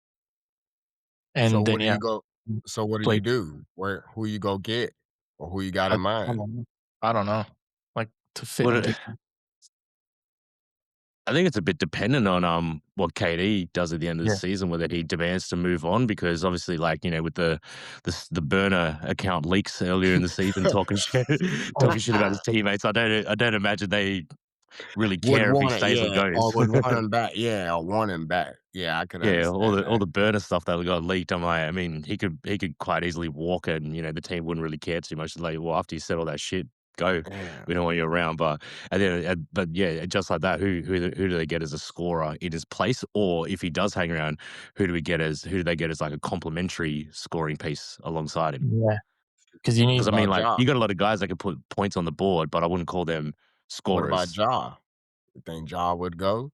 [SPEAKER 2] And then,
[SPEAKER 1] what do
[SPEAKER 2] yeah,
[SPEAKER 1] you go so what do you
[SPEAKER 2] Blake
[SPEAKER 1] do? Who you go get? Or who you got
[SPEAKER 2] I
[SPEAKER 1] in
[SPEAKER 2] I
[SPEAKER 1] mind?
[SPEAKER 2] don't know. I don't know. Like, to fit
[SPEAKER 3] Well,
[SPEAKER 2] into
[SPEAKER 3] I think it's a bit dependent on what KD does at the end of the
[SPEAKER 2] yeah.
[SPEAKER 3] season, whether he demands to move on, because obviously, like, with the burner account leaks earlier in the season, talking shit, talking shit about his teammates. I don't imagine they really
[SPEAKER 1] Would
[SPEAKER 3] care if he
[SPEAKER 1] want it,
[SPEAKER 3] stays or
[SPEAKER 1] yeah, or
[SPEAKER 3] goes.
[SPEAKER 1] would want him back, yeah, or want him back. Yeah, I could
[SPEAKER 3] Yeah, all
[SPEAKER 1] understand
[SPEAKER 3] the all
[SPEAKER 1] that.
[SPEAKER 3] the burner stuff that got leaked. I mean, he could quite easily walk it, and the team wouldn't really care too much. Like, well, after you said all that shit, go. We
[SPEAKER 1] Damn.
[SPEAKER 3] don't want you around. But yeah, just like that, who do they get as a scorer in his place, or if he does hang around, who do they get as like a complimentary scoring piece alongside him?
[SPEAKER 2] Yeah, because
[SPEAKER 1] What
[SPEAKER 3] Because I mean,
[SPEAKER 1] about
[SPEAKER 3] like,
[SPEAKER 1] Ja?
[SPEAKER 3] you got a lot of guys that can put points on the board, but I wouldn't call them
[SPEAKER 1] What about
[SPEAKER 3] scorers.
[SPEAKER 1] Ja? You think Ja would go?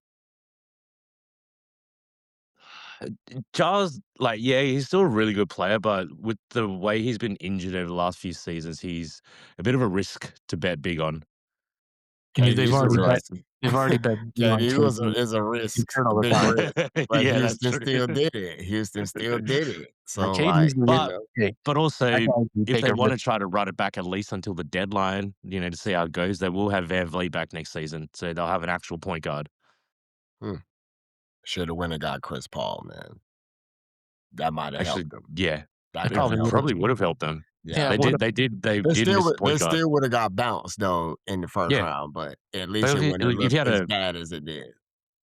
[SPEAKER 3] Charles, like, yeah, he's still a really good player, but with the way he's been injured over the last few seasons, he's a bit of a risk to bet big on.
[SPEAKER 2] and they've
[SPEAKER 1] KD's a
[SPEAKER 2] already bet
[SPEAKER 1] risk.
[SPEAKER 2] big on
[SPEAKER 1] KD
[SPEAKER 2] KD.
[SPEAKER 1] is a
[SPEAKER 2] He's
[SPEAKER 1] risk,
[SPEAKER 2] hurt
[SPEAKER 1] a
[SPEAKER 2] all the
[SPEAKER 1] big
[SPEAKER 2] time.
[SPEAKER 1] risk, but
[SPEAKER 3] Yeah, that's
[SPEAKER 1] Houston
[SPEAKER 3] true.
[SPEAKER 1] still did it. Houston still did it.
[SPEAKER 2] Like,
[SPEAKER 1] So,
[SPEAKER 2] KD's
[SPEAKER 1] like,
[SPEAKER 2] the risk.
[SPEAKER 3] But
[SPEAKER 2] Okay,
[SPEAKER 3] but
[SPEAKER 2] that
[SPEAKER 3] also,
[SPEAKER 2] guy can
[SPEAKER 3] if
[SPEAKER 2] take
[SPEAKER 3] they
[SPEAKER 2] a
[SPEAKER 3] want
[SPEAKER 2] risk.
[SPEAKER 3] to try to run it back at least until the deadline, to see how it goes, they will have Van Vliet back next season, so they'll have an actual point guard.
[SPEAKER 1] hmm, shoulda went and got Chris Paul, man. That might have
[SPEAKER 3] Actually,
[SPEAKER 1] helped them.
[SPEAKER 3] yeah,
[SPEAKER 2] They
[SPEAKER 1] That
[SPEAKER 3] it
[SPEAKER 1] could have
[SPEAKER 2] probably
[SPEAKER 1] helped
[SPEAKER 2] would've.
[SPEAKER 3] probably
[SPEAKER 1] them.
[SPEAKER 3] would have helped them.
[SPEAKER 2] Yeah,
[SPEAKER 1] Yeah.
[SPEAKER 3] They
[SPEAKER 2] would've.
[SPEAKER 3] did. They did miss the
[SPEAKER 1] They
[SPEAKER 3] point guard.
[SPEAKER 1] still woulda got bounced, though, in the first
[SPEAKER 3] Yeah,
[SPEAKER 1] round, but at least
[SPEAKER 3] but
[SPEAKER 1] it
[SPEAKER 3] if
[SPEAKER 1] wouldn't have
[SPEAKER 3] you, if you
[SPEAKER 1] looked
[SPEAKER 3] had
[SPEAKER 1] as
[SPEAKER 3] a
[SPEAKER 1] bad as it did.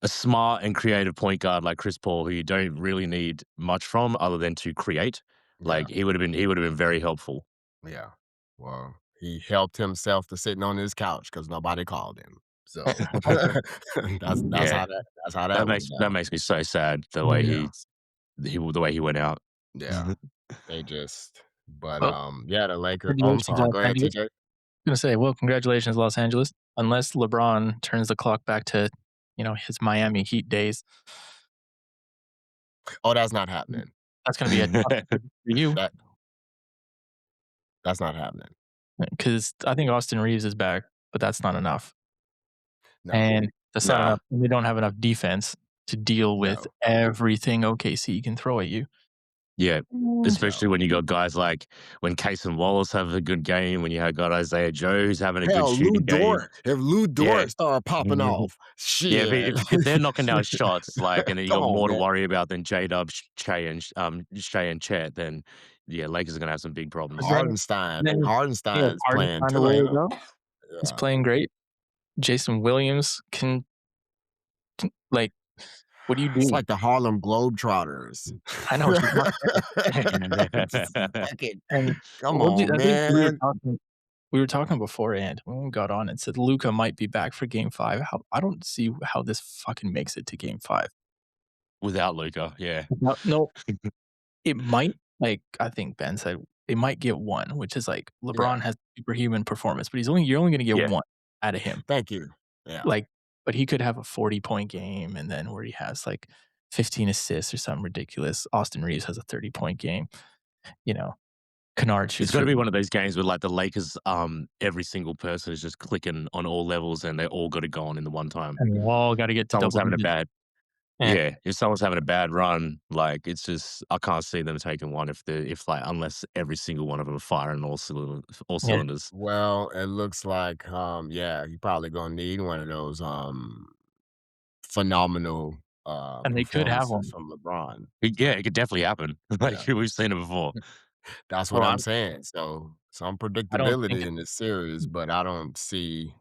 [SPEAKER 3] a smart and creative point guard like Chris Paul, who you don't really need much from other than to create,
[SPEAKER 1] Yeah,
[SPEAKER 3] like, he would have been very helpful.
[SPEAKER 1] yeah. Well, he helped himself to sitting on his couch because nobody called him. So,
[SPEAKER 3] Yeah,
[SPEAKER 1] that's how that
[SPEAKER 3] that
[SPEAKER 1] went
[SPEAKER 3] makes that
[SPEAKER 1] down.
[SPEAKER 3] makes me so sad the way
[SPEAKER 2] Yeah.
[SPEAKER 1] Yeah,
[SPEAKER 3] he went out.
[SPEAKER 1] yeah. They just but,
[SPEAKER 2] Well,
[SPEAKER 1] yeah, the Lakers. Oh, I'm
[SPEAKER 2] congratulations,
[SPEAKER 1] sorry.
[SPEAKER 2] Los
[SPEAKER 1] Go ahead,
[SPEAKER 2] Angeles.
[SPEAKER 1] TJ.
[SPEAKER 2] Gonna say, well, congratulations, Los Angeles. Unless LeBron turns the clock back to, his Miami Heat days,
[SPEAKER 1] Oh, that's not happening.
[SPEAKER 2] that's gonna be a tough for you
[SPEAKER 1] That that's not happening.
[SPEAKER 2] because I think Austin Reeves is back, but that's not enough.
[SPEAKER 1] No,
[SPEAKER 2] And that's not
[SPEAKER 3] Nah.
[SPEAKER 2] enough. They don't have enough defense to deal with
[SPEAKER 1] no,
[SPEAKER 2] everything OKC can throw at you.
[SPEAKER 3] Yeah,
[SPEAKER 2] Mm.
[SPEAKER 1] no.
[SPEAKER 3] especially when you got guys like when Case and Wallace have a good game, when you have got Isaiah Joe who's having a good
[SPEAKER 1] Hell, Lou
[SPEAKER 3] shooting game.
[SPEAKER 1] Dort. If Lou
[SPEAKER 3] Yeah.
[SPEAKER 1] Dort started popping
[SPEAKER 3] Mhm.
[SPEAKER 1] off,
[SPEAKER 3] Yeah,
[SPEAKER 1] shit.
[SPEAKER 3] if they're knocking down shots, like, and then you
[SPEAKER 1] Come
[SPEAKER 3] got
[SPEAKER 1] on,
[SPEAKER 3] more to
[SPEAKER 1] man.
[SPEAKER 3] worry about than J-Dub, Shay and Chet, then, yeah, Lakers are gonna have some big
[SPEAKER 2] But
[SPEAKER 3] problems.
[SPEAKER 2] then he has
[SPEAKER 1] Hardenstein's
[SPEAKER 2] Harden
[SPEAKER 1] playing
[SPEAKER 2] find a
[SPEAKER 1] too,
[SPEAKER 2] way
[SPEAKER 1] ain't
[SPEAKER 2] to
[SPEAKER 1] him?
[SPEAKER 2] go. He's
[SPEAKER 1] Yeah.
[SPEAKER 2] playing great. Jason Williams can like, what do you
[SPEAKER 1] It's
[SPEAKER 2] do?
[SPEAKER 1] like the Harlem Globetrotters.
[SPEAKER 2] I know, just not fair.
[SPEAKER 1] Just fucking
[SPEAKER 2] And
[SPEAKER 1] come
[SPEAKER 2] what do
[SPEAKER 1] on,
[SPEAKER 2] I think
[SPEAKER 1] man.
[SPEAKER 2] we were talking beforehand when we got on and said Luca might be back for game 5. How I don't see how this fucking makes it to game 5.
[SPEAKER 3] Without Luka, yeah.
[SPEAKER 2] No, it might, like, I think Ben said, they might get 1, which is like
[SPEAKER 1] Yeah,
[SPEAKER 2] LeBron has superhuman performance, but you're only gonna get
[SPEAKER 3] Yeah.
[SPEAKER 2] 1 out of him.
[SPEAKER 1] thank you. Yeah.
[SPEAKER 2] Like, but he could have a 40-point game and then where he has, like, 15 assists or something ridiculous. Austin Reeves has a 30-point game, you know, Kennard
[SPEAKER 3] It's
[SPEAKER 2] shoots
[SPEAKER 3] gotta
[SPEAKER 2] for
[SPEAKER 3] be one of those games where, like, the Lakers, every single person is just clicking on all levels, and they all gotta go on in the one time.
[SPEAKER 2] and they all gotta get to
[SPEAKER 3] Someone's
[SPEAKER 2] double
[SPEAKER 3] having a
[SPEAKER 2] digits.
[SPEAKER 3] bad
[SPEAKER 2] Yeah,
[SPEAKER 3] Yeah, if someone's having a bad run, like, it's just I can't see them taking one if unless every single one of them are firing all
[SPEAKER 2] yeah,
[SPEAKER 3] cylinders.
[SPEAKER 1] Well, it looks like, yeah, you probably gonna need one of those, phenomenal,
[SPEAKER 2] and they could have
[SPEAKER 1] performances
[SPEAKER 2] one.
[SPEAKER 1] from LeBron.
[SPEAKER 3] Yeah, it could definitely happen.
[SPEAKER 1] Yeah,
[SPEAKER 3] Like, we've seen it before.
[SPEAKER 1] that's what
[SPEAKER 2] Well,
[SPEAKER 1] I'm saying. So, some
[SPEAKER 2] I don't think
[SPEAKER 1] predictability in this series, but I don't see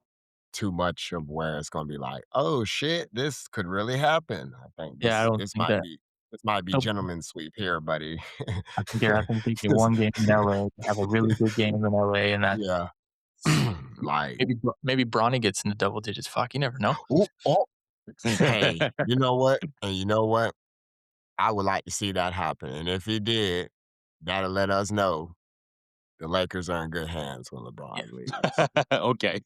[SPEAKER 1] too much of where it's gonna be like, "Oh, shit, this could really happen." I think
[SPEAKER 2] yeah, I don't think that.
[SPEAKER 1] this might be
[SPEAKER 2] Nope.
[SPEAKER 1] gentleman's sweep here, buddy.
[SPEAKER 2] I think they get
[SPEAKER 1] This
[SPEAKER 2] 1 game in LA, they have a really good game in LA, and that's
[SPEAKER 1] yeah. Like,
[SPEAKER 2] Maybe Bronny gets into double digits. Fuck, you never know.
[SPEAKER 1] ooh, oh, hey, you know what? And you know what? I would like to see that happen, and if he did, that'll let us know the Lakers are in good hands when
[SPEAKER 2] Yeah.
[SPEAKER 1] LeBron leaves.
[SPEAKER 3] Okay.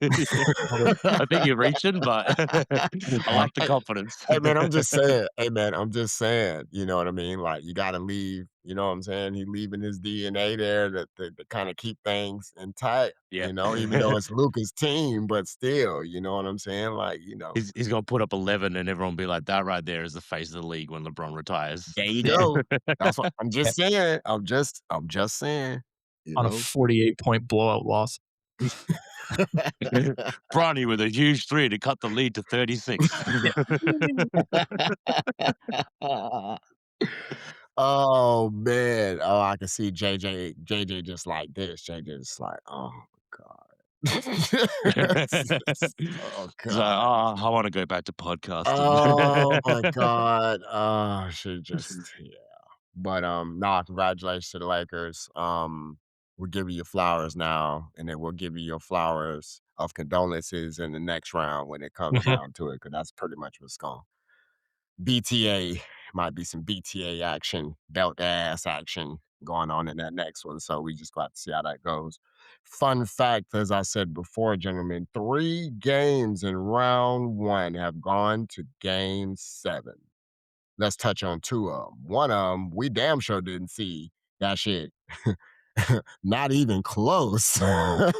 [SPEAKER 3] I think you're reaching, but I like the
[SPEAKER 1] Hey,
[SPEAKER 3] confidence.
[SPEAKER 1] hey, man, I'm just saying. Hey, man, I'm just saying. You know what I mean? Like, you gotta leave. You know what I'm saying? He leaving his DNA there to kind of keep things intact.
[SPEAKER 3] Yeah.
[SPEAKER 1] You know, even though it's Luca's team, but still, you know what I'm saying? Like,
[SPEAKER 3] He's gonna put up 11 and everyone will be like, "That right there is the face of the league when LeBron retires."
[SPEAKER 1] there you
[SPEAKER 2] Yeah.
[SPEAKER 1] go. That's what I'm
[SPEAKER 2] Yeah.
[SPEAKER 1] just saying. I'm just saying. You
[SPEAKER 2] On a
[SPEAKER 1] know.
[SPEAKER 2] 48-point blowout loss.
[SPEAKER 3] Bronny with a huge 3 to cut the lead to 36.
[SPEAKER 2] Yeah.
[SPEAKER 1] Oh, man. Oh, I can see JJ just like this. JJ just like, "Oh, God." Oh,
[SPEAKER 3] So,
[SPEAKER 1] God.
[SPEAKER 3] I wanna go back to podcasting.
[SPEAKER 1] Oh, my God. Oh, she just yeah. But, nah, congratulations to the Lakers. We'll give you your flowers now, and then we'll give you your flowers of condolences in the next round when it comes
[SPEAKER 2] Mhm.
[SPEAKER 1] down to it, because that's pretty much what's going BTA, might be some BTA action, belt ass action going on in that next one. So we just got to see how that goes. Fun fact, as I said before, gentlemen, 3 games in round one have gone to game 7. Let's touch on 2 of them. One of them, we damn sure didn't see that shit. Not even close. And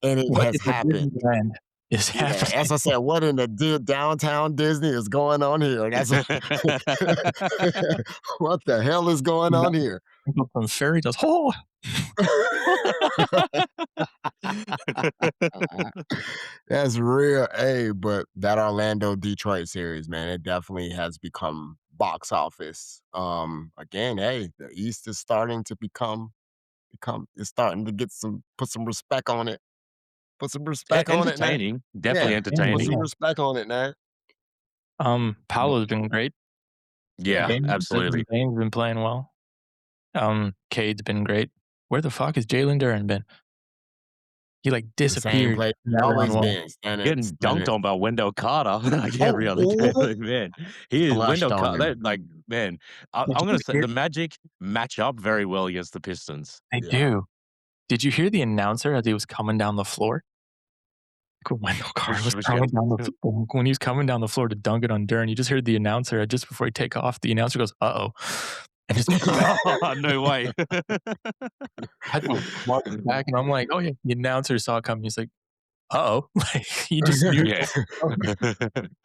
[SPEAKER 1] it
[SPEAKER 2] What
[SPEAKER 1] has
[SPEAKER 2] is the
[SPEAKER 1] happened.
[SPEAKER 2] Disneyland is
[SPEAKER 1] Yeah, as
[SPEAKER 2] happening?
[SPEAKER 1] I said, what in the downtown Disney is going on here? That's what the hell is going on here?
[SPEAKER 2] From fairy tales. Oh,
[SPEAKER 1] That's real. Hey, but that Orlando Detroit series, man, it definitely has become box office. Again, hey, the East is starting to become it's starting to get some put some respect on it. Put some respect on it, man.
[SPEAKER 3] Entertaining, definitely
[SPEAKER 1] Yeah, put
[SPEAKER 2] yeah.
[SPEAKER 3] entertaining.
[SPEAKER 1] some respect on it, man.
[SPEAKER 2] Paolo's been great.
[SPEAKER 3] Yeah,
[SPEAKER 2] Desmond
[SPEAKER 3] absolutely.
[SPEAKER 2] Bane's been playing well. Cade's been great. Where the fuck has Jalen Duren been? He, like,
[SPEAKER 1] The same
[SPEAKER 2] disappeared
[SPEAKER 1] place
[SPEAKER 2] in
[SPEAKER 1] he
[SPEAKER 2] that round
[SPEAKER 1] always
[SPEAKER 2] 1.
[SPEAKER 1] been, standing
[SPEAKER 3] Getting dunked
[SPEAKER 1] standing
[SPEAKER 3] on by Wendell Carter like every
[SPEAKER 1] oh,
[SPEAKER 3] other game.
[SPEAKER 1] ooh,
[SPEAKER 3] Like, man, he is
[SPEAKER 1] flushed
[SPEAKER 3] Wendell
[SPEAKER 1] on
[SPEAKER 3] Carter.
[SPEAKER 1] him.
[SPEAKER 3] That like, man,
[SPEAKER 2] Did
[SPEAKER 3] I'm
[SPEAKER 2] you
[SPEAKER 3] gonna say
[SPEAKER 2] hear
[SPEAKER 3] the Magic match up very well against the Pistons.
[SPEAKER 2] They
[SPEAKER 1] Yeah.
[SPEAKER 2] do. Did you hear the announcer as he was coming down the floor? Like, when Wendell Carter was
[SPEAKER 3] Which
[SPEAKER 2] coming
[SPEAKER 3] game?
[SPEAKER 2] down the floor when he was coming down the floor to dunk it on Duren, you just heard the announcer just before he take off, the announcer goes, "Uh-oh," and just
[SPEAKER 3] No way.
[SPEAKER 2] I had to watch it back, and I'm like, "Oh, yeah." The announcer saw it coming. He's like, "Uh-oh." Like, he just knew
[SPEAKER 3] Yeah.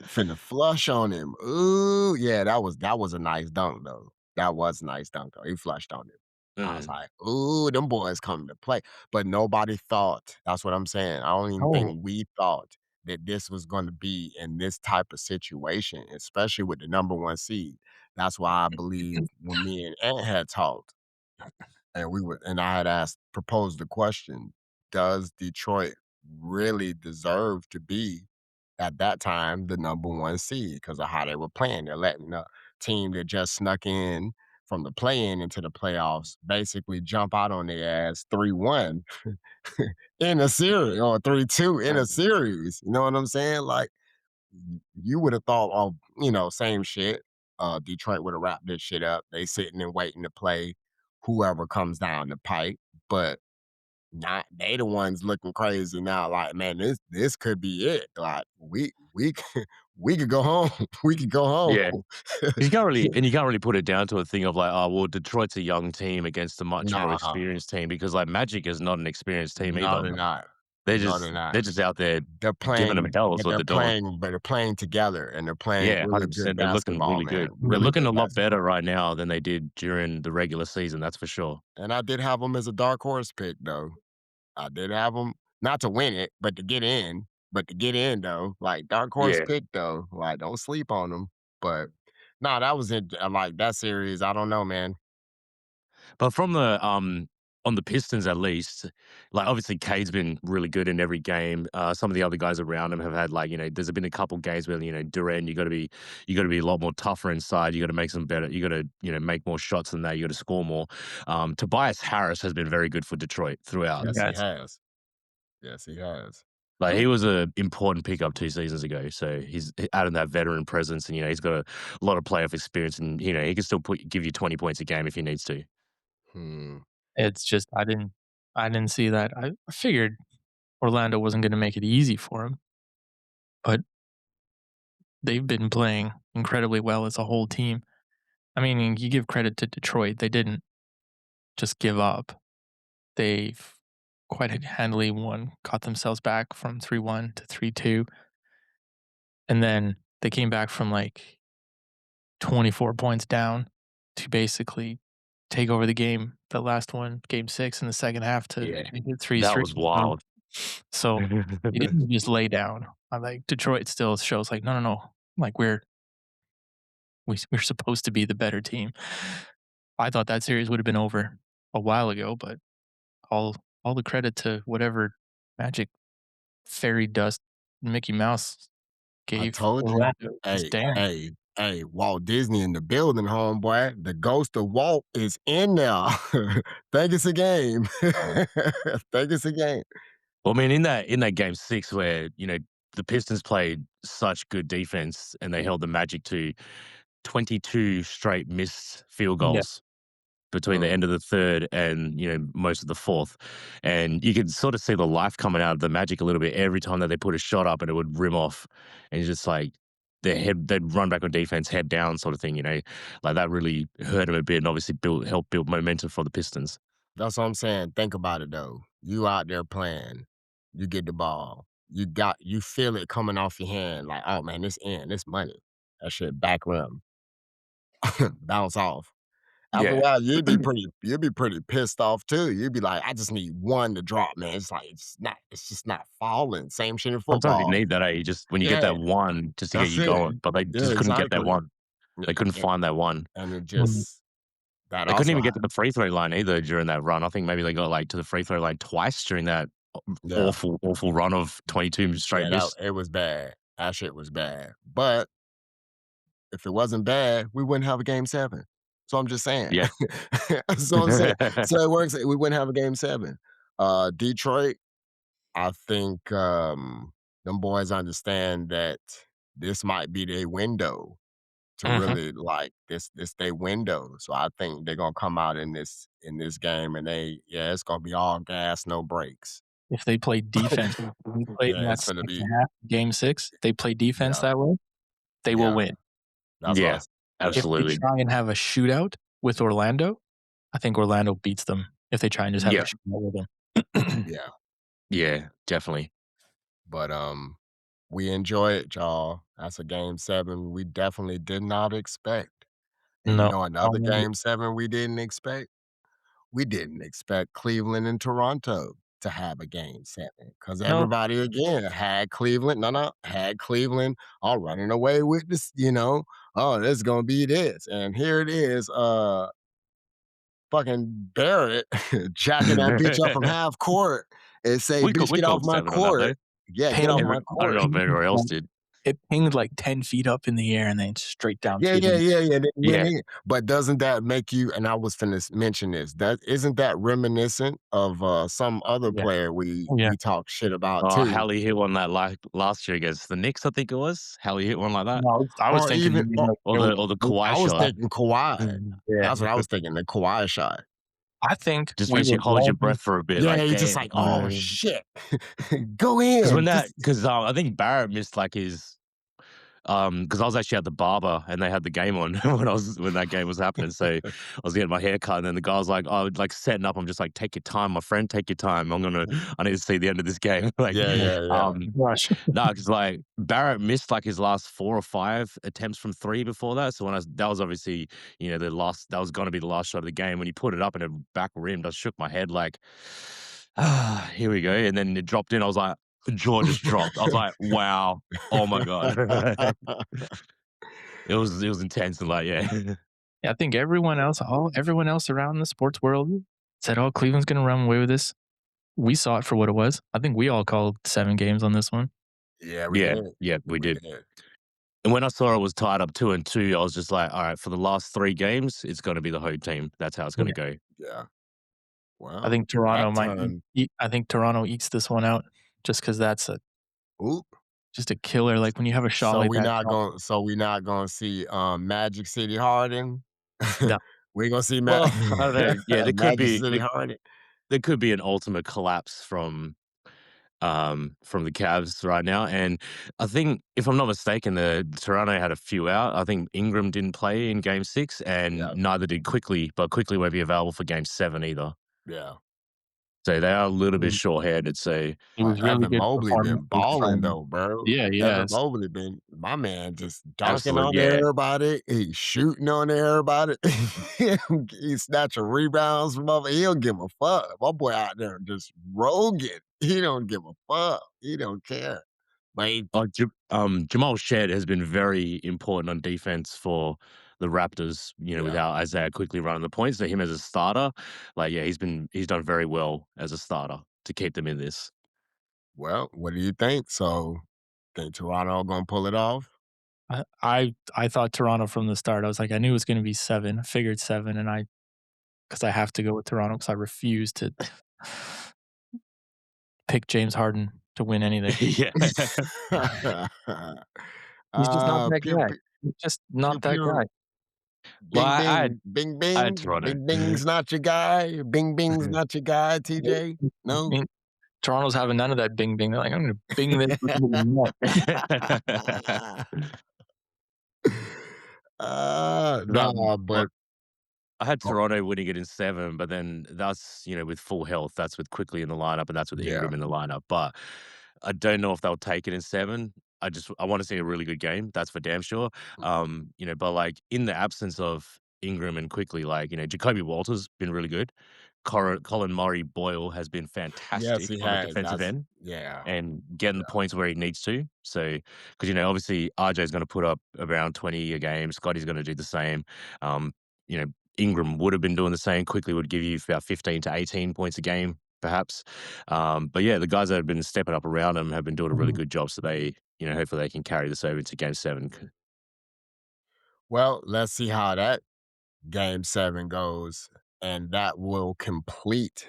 [SPEAKER 1] Finna flush on him. Ooh, yeah, that was a nice dunk though. That was a nice dunk though. He flushed on him. I was
[SPEAKER 3] Mm.
[SPEAKER 1] like, ooh, them boys coming to play. But nobody thought, that's what I'm saying. I don't even
[SPEAKER 2] "Oh."
[SPEAKER 1] think we thought that this was going to be in this type of situation, especially with the number 1 seed. That's why I believe when me and Ant had talked, and I had proposed the question, does Detroit really deserve to be at that time the number 1 seed because of how they were playing? They're letting a team that just snuck in from the play-in into the playoffs basically jump out on their ass 3-1 in a series, or 3-2 in a series. You know what I'm saying? Like, you would have thought, oh, same shit. Detroit would have wrapped this shit up. They sitting and waiting to play whoever comes down the pipe, but not they the ones looking crazy now. Like, man, this could be it. Like, we we could go home. We could go
[SPEAKER 3] Yeah.
[SPEAKER 1] home.
[SPEAKER 3] You can't really put it down to a thing of like, oh, well, Detroit's a young team against a much more
[SPEAKER 1] Nah,
[SPEAKER 3] experienced team because like Magic is not an experienced team
[SPEAKER 1] no,
[SPEAKER 3] either.
[SPEAKER 1] they're not.
[SPEAKER 3] They're
[SPEAKER 1] No,
[SPEAKER 3] just
[SPEAKER 1] they're not.
[SPEAKER 3] they're just out there
[SPEAKER 1] They're
[SPEAKER 3] giving them
[SPEAKER 1] playing,
[SPEAKER 3] hell is
[SPEAKER 1] but
[SPEAKER 3] what
[SPEAKER 1] they're
[SPEAKER 3] they're doing.
[SPEAKER 1] playing, but they're playing together, and they're playing
[SPEAKER 3] Yeah,
[SPEAKER 1] really good
[SPEAKER 3] 100%. They're looking
[SPEAKER 1] basketball,
[SPEAKER 3] really
[SPEAKER 1] man.
[SPEAKER 3] good. They're
[SPEAKER 1] Really
[SPEAKER 3] looking
[SPEAKER 1] good
[SPEAKER 3] a lot
[SPEAKER 1] basketball.
[SPEAKER 3] better right now than they did during the regular season, that's for sure.
[SPEAKER 1] And I did have them as a dark horse pick, though. I did have them not to win it, but to get in. But to get in though, like dark horse
[SPEAKER 3] Yeah.
[SPEAKER 1] pick though, like don't sleep on them. But no, that was it. Like that series, I don't know, man.
[SPEAKER 3] But from the on the Pistons at least, like obviously Cade's been really good in every game. Some of the other guys around him have had like, there's been a couple games where, Durant, you gotta be a lot more tougher inside. You gotta make some better, you gotta, make more shots than that, you gotta score more. Tobias Harris has been very good for Detroit throughout.
[SPEAKER 1] Yes, he
[SPEAKER 2] Yes.
[SPEAKER 1] has. Yes, he has.
[SPEAKER 3] Like,
[SPEAKER 1] Who
[SPEAKER 3] he was a important pickup 2 seasons ago, so he's adding that veteran presence and, he's got a lot of playoff experience and, he can still give you 20 points a game if he needs to.
[SPEAKER 1] hmm.
[SPEAKER 2] It's just I didn't see that. I figured Orlando wasn't gonna make it easy for him, but they've been playing incredibly well as a whole team. I mean, you give credit to Detroit, they didn't just give up. They've quite handily got themselves back from 3-1 to 3-2, and then they came back from, like, 24 points down to basically take over the game, the last one, game 6 in the second half to
[SPEAKER 3] Yeah.
[SPEAKER 2] make it
[SPEAKER 3] That
[SPEAKER 2] 3-3.
[SPEAKER 3] was wild.
[SPEAKER 2] So, they didn't just lay down. I like Detroit still shows like, "No, no, no, like, we're supposed to be the better team." I thought that series would have been over a while ago, but all all the credit to whatever magic fairy dust Mickey Mouse
[SPEAKER 1] I
[SPEAKER 2] gave
[SPEAKER 1] told you.
[SPEAKER 2] Orlando. 'Cause
[SPEAKER 1] Hey,
[SPEAKER 2] damn.
[SPEAKER 1] hey, hey, Walt Disney in the building, homeboy. The ghost of Walt is in there. Think it's a game. Think it's a game.
[SPEAKER 3] Well, I mean, in that game 6 where, the Pistons played such good defense and they held the Magic to 22 straight missed field
[SPEAKER 2] Yeah.
[SPEAKER 3] goals between the
[SPEAKER 1] Mm,
[SPEAKER 3] end of the 3rd and, most of the 4th, and you could sort of see the life coming out of the Magic a little bit every time that they put a shot up and it would rim off, and it's just like they'd run back on defense, head down sort of thing, like that really hurt them a bit and obviously helped build momentum for the Pistons.
[SPEAKER 1] that's what I'm saying. Think about it though. You out there playing, you get the ball. You feel it coming off your hand, like, oh man, this in, this money. That shit back rim. Bounce off. After a
[SPEAKER 3] Yeah.
[SPEAKER 1] while, you'd be pretty pissed off too. You'd be like, "I just need one to drop, man." It's like it's just not falling. Same shit in
[SPEAKER 3] Sometimes you
[SPEAKER 1] football.
[SPEAKER 3] need that, you just when you get
[SPEAKER 1] Yeah,
[SPEAKER 3] that one just to get
[SPEAKER 1] that's
[SPEAKER 3] you
[SPEAKER 1] it.
[SPEAKER 3] going, but they
[SPEAKER 1] Yeah,
[SPEAKER 3] just couldn't get that
[SPEAKER 1] exactly.
[SPEAKER 3] one. They couldn't
[SPEAKER 1] And
[SPEAKER 3] find that one.
[SPEAKER 1] it
[SPEAKER 2] Mhm.
[SPEAKER 1] just that
[SPEAKER 3] They couldn't
[SPEAKER 1] also
[SPEAKER 3] even
[SPEAKER 1] ha
[SPEAKER 3] get to the free throw line either during that run. I think maybe they got, like, to the free throw line twice during that
[SPEAKER 1] yeah,
[SPEAKER 3] awful, awful run of 22 straight
[SPEAKER 1] yeah, that
[SPEAKER 3] miss.
[SPEAKER 1] it was bad. That shit was bad. But if it wasn't bad, we wouldn't have a game 7. So I'm just saying.
[SPEAKER 3] Yeah.
[SPEAKER 1] So I'm saying. So it works. We wouldn't have a game 7. Detroit, I think them boys understand that this might be their window to
[SPEAKER 2] Mhm.
[SPEAKER 1] really like this their window. So I think they're gonna come out in this game and it's gonna be all gas, no brakes.
[SPEAKER 2] If they play defense like we played in
[SPEAKER 1] Yeah,
[SPEAKER 2] that
[SPEAKER 1] it's gonna
[SPEAKER 2] second
[SPEAKER 1] be
[SPEAKER 2] half, game 6, they play defense
[SPEAKER 1] yeah,
[SPEAKER 2] that way, they will
[SPEAKER 1] yeah.
[SPEAKER 2] win.
[SPEAKER 1] That's what I
[SPEAKER 3] Yeah.
[SPEAKER 1] was
[SPEAKER 2] If
[SPEAKER 1] yeah,
[SPEAKER 2] they
[SPEAKER 3] Absolutely.
[SPEAKER 2] try and have a shootout with Orlando, I think Orlando beats them if they try and just have a
[SPEAKER 3] Yeah.
[SPEAKER 2] shootout with them.
[SPEAKER 1] yeah.
[SPEAKER 3] Yeah, definitely.
[SPEAKER 1] But we enjoy it, y'all. That's a game 7 we definitely did not expect. And you
[SPEAKER 2] No.
[SPEAKER 1] know another game 7 we didn't expect? We didn't expect Cleveland and Toronto to have a game 7 because
[SPEAKER 2] No,
[SPEAKER 1] everybody again had Cleveland had Cleveland all running away with this, "Oh, this is gonna be this," and here it is, fucking Barrett jacking that bitch up from half court and say,
[SPEAKER 3] We
[SPEAKER 1] "Bitch,
[SPEAKER 3] we
[SPEAKER 1] get off
[SPEAKER 3] called
[SPEAKER 1] my
[SPEAKER 3] 7 on that
[SPEAKER 1] court."
[SPEAKER 3] though.
[SPEAKER 1] Yeah, "Get off
[SPEAKER 2] pinged
[SPEAKER 1] my
[SPEAKER 3] I don't
[SPEAKER 1] court."
[SPEAKER 3] know if
[SPEAKER 2] pinged
[SPEAKER 3] anyone else
[SPEAKER 2] like
[SPEAKER 3] did.
[SPEAKER 2] it pinged like 10 feet up in the air and then straight down
[SPEAKER 1] Yeah,
[SPEAKER 2] through
[SPEAKER 1] yeah,
[SPEAKER 2] the
[SPEAKER 1] yeah, yeah, they went
[SPEAKER 3] Yeah.
[SPEAKER 1] in. But doesn't that make you and I was finna mention this, that isn't that reminiscent of, some other
[SPEAKER 2] yeah,
[SPEAKER 1] player we
[SPEAKER 2] yeah.
[SPEAKER 1] we talk shit about
[SPEAKER 3] Oh,
[SPEAKER 1] too?
[SPEAKER 3] Hallie hit one that last year against the Knicks, I think it was. Hallie hit one like that.
[SPEAKER 2] No, I was
[SPEAKER 1] Or
[SPEAKER 2] thinking
[SPEAKER 1] even
[SPEAKER 2] you mean like
[SPEAKER 3] Or the Kawhi
[SPEAKER 1] I was
[SPEAKER 3] shot.
[SPEAKER 1] thinking Kawhi.
[SPEAKER 2] yeah.
[SPEAKER 1] That's what I was thinking, the Kawhi shot.
[SPEAKER 2] I think
[SPEAKER 3] Just
[SPEAKER 2] we
[SPEAKER 3] makes
[SPEAKER 2] were
[SPEAKER 3] you hold your
[SPEAKER 2] rolling.
[SPEAKER 3] breath for a bit,
[SPEAKER 1] Yeah,
[SPEAKER 3] like,
[SPEAKER 1] he's just
[SPEAKER 3] damn.
[SPEAKER 1] like, "Oh, shit. Go in." Just
[SPEAKER 3] Because I think Barrett missed like his because I was actually at the barber and they had the game on when that game was happening. So I was getting my hair cut and then the guy was like, "Oh, like setting up." I'm just like, "Take your time, my friend. Take your time. I need to see the end of this game." Like,
[SPEAKER 1] Yeah, yeah, yeah.
[SPEAKER 2] Gosh.
[SPEAKER 3] no, because like Barrett missed like his last 4 or 5 attempts from 3 before that. So that was obviously that was going to be the last shot of the game. When he put it up and it back rimmed, I shook my head like, here we go. And then it dropped in. I was like, jaw just dropped. I was like, wow, oh my god. It was intense and like, yeah.
[SPEAKER 2] Yeah, I think everyone else around the sports world said, "Oh, Cleveland's gonna run away with this." We saw it for what it was. I think we all called 7 games on this one.
[SPEAKER 1] Yeah, we
[SPEAKER 3] Yeah,
[SPEAKER 1] did.
[SPEAKER 3] yeah, we
[SPEAKER 1] We
[SPEAKER 3] did.
[SPEAKER 1] did.
[SPEAKER 3] And when I saw it was tied up 2-2, I was just like, all right, for the last 3 games, it's gonna be the home team. That's how it's gonna
[SPEAKER 2] Yeah.
[SPEAKER 3] go.
[SPEAKER 1] Yeah.
[SPEAKER 2] I
[SPEAKER 1] Well,
[SPEAKER 2] think Toronto
[SPEAKER 1] that
[SPEAKER 2] might
[SPEAKER 1] time,
[SPEAKER 2] I think Toronto eats this one out just because that's a
[SPEAKER 1] oop.
[SPEAKER 2] just a killer, like, when you have a shot like that drop
[SPEAKER 1] We not gonna see, Magic City Harden?
[SPEAKER 2] no.
[SPEAKER 1] We gonna see
[SPEAKER 3] Well, I don't know. Yeah,
[SPEAKER 1] Magic City Harden?
[SPEAKER 3] there could be an ultimate collapse from the Cavs right now. And I think, if I'm not mistaken, the Toronto had a few out. I think Ingram didn't play in Game 6, and
[SPEAKER 1] Yeah,
[SPEAKER 3] neither did Quickly, but Quickly won't be available for Game 7 either.
[SPEAKER 1] yeah.
[SPEAKER 3] So they are a little
[SPEAKER 2] It
[SPEAKER 3] bit
[SPEAKER 2] was
[SPEAKER 3] short-handed. So
[SPEAKER 2] it was really
[SPEAKER 1] Evan
[SPEAKER 2] good
[SPEAKER 1] Mobley
[SPEAKER 2] performance
[SPEAKER 1] been
[SPEAKER 2] from
[SPEAKER 1] balling
[SPEAKER 2] from
[SPEAKER 1] though, bro.
[SPEAKER 2] yeah,
[SPEAKER 1] Evan
[SPEAKER 2] yes.
[SPEAKER 1] Mobley been my man just dunking
[SPEAKER 3] absolute,
[SPEAKER 1] on
[SPEAKER 3] yeah.
[SPEAKER 1] everybody. He's shooting on everybody. He's snatching rebounds from over. He don't give a fuck. My boy out there just roguing. He don't give a fuck. He don't care. But
[SPEAKER 3] Jamal Shed has been very important on defense for the Raptors,
[SPEAKER 1] yeah.
[SPEAKER 3] without Isaiah quickly running the points. So him as a starter, like, yeah, he's done very well as a starter to keep them in this.
[SPEAKER 1] Well, what do you think? So think Toronto gonna pull it off?
[SPEAKER 2] I thought Toronto from the start. I was like, I knew it was gonna be 7. I figured 7, and because I have to go with Toronto because I refuse to pick James Harden to win anything.
[SPEAKER 3] Yeah.
[SPEAKER 2] He's just not that
[SPEAKER 1] Pew
[SPEAKER 2] guy.
[SPEAKER 1] pew
[SPEAKER 2] He's just
[SPEAKER 1] pew
[SPEAKER 2] not that
[SPEAKER 1] pew.
[SPEAKER 2] guy.
[SPEAKER 3] Well,
[SPEAKER 1] Bing bing.
[SPEAKER 3] I had Toronto.
[SPEAKER 1] Bing bing's not your guy. Bing bing's not your guy, TJ?
[SPEAKER 2] I
[SPEAKER 1] No?
[SPEAKER 2] mean, Toronto's having none of that bing bing. They're like, "I'm gonna bing this into the
[SPEAKER 3] No,
[SPEAKER 1] Nah,
[SPEAKER 3] well,
[SPEAKER 1] but
[SPEAKER 3] I had
[SPEAKER 1] oh,
[SPEAKER 3] Toronto winning it in 7, but then that's, with full health. That's with Quickly in the lineup, and that's with
[SPEAKER 1] yeah.
[SPEAKER 3] Ingram in the lineup. But I don't know if they'll take it in 7. I want to see a really good game. That's for damn sure. But like, in the absence of Ingram and Quickly, like, Jacoby Walters been really good. Colin Murray Boyle has been
[SPEAKER 1] Yes,
[SPEAKER 3] fantastic
[SPEAKER 1] he
[SPEAKER 3] on the
[SPEAKER 1] has.
[SPEAKER 3] defensive
[SPEAKER 1] That's
[SPEAKER 3] end
[SPEAKER 1] yeah,
[SPEAKER 3] and getting the
[SPEAKER 1] yeah.
[SPEAKER 3] points where he needs to. So, because, obviously RJ's going to put up around 20 a game. Scotty's going to do the same. Um, you know, Ingram would have been doing the same. Quickly would give you about 15 to 18 points a game, perhaps. But yeah, the guys that have been stepping up around him have been doing a really
[SPEAKER 2] net."
[SPEAKER 3] good job. So they, hopefully they can carry this over into Game 7.
[SPEAKER 1] Well, let's see how that game 7 goes, and that will complete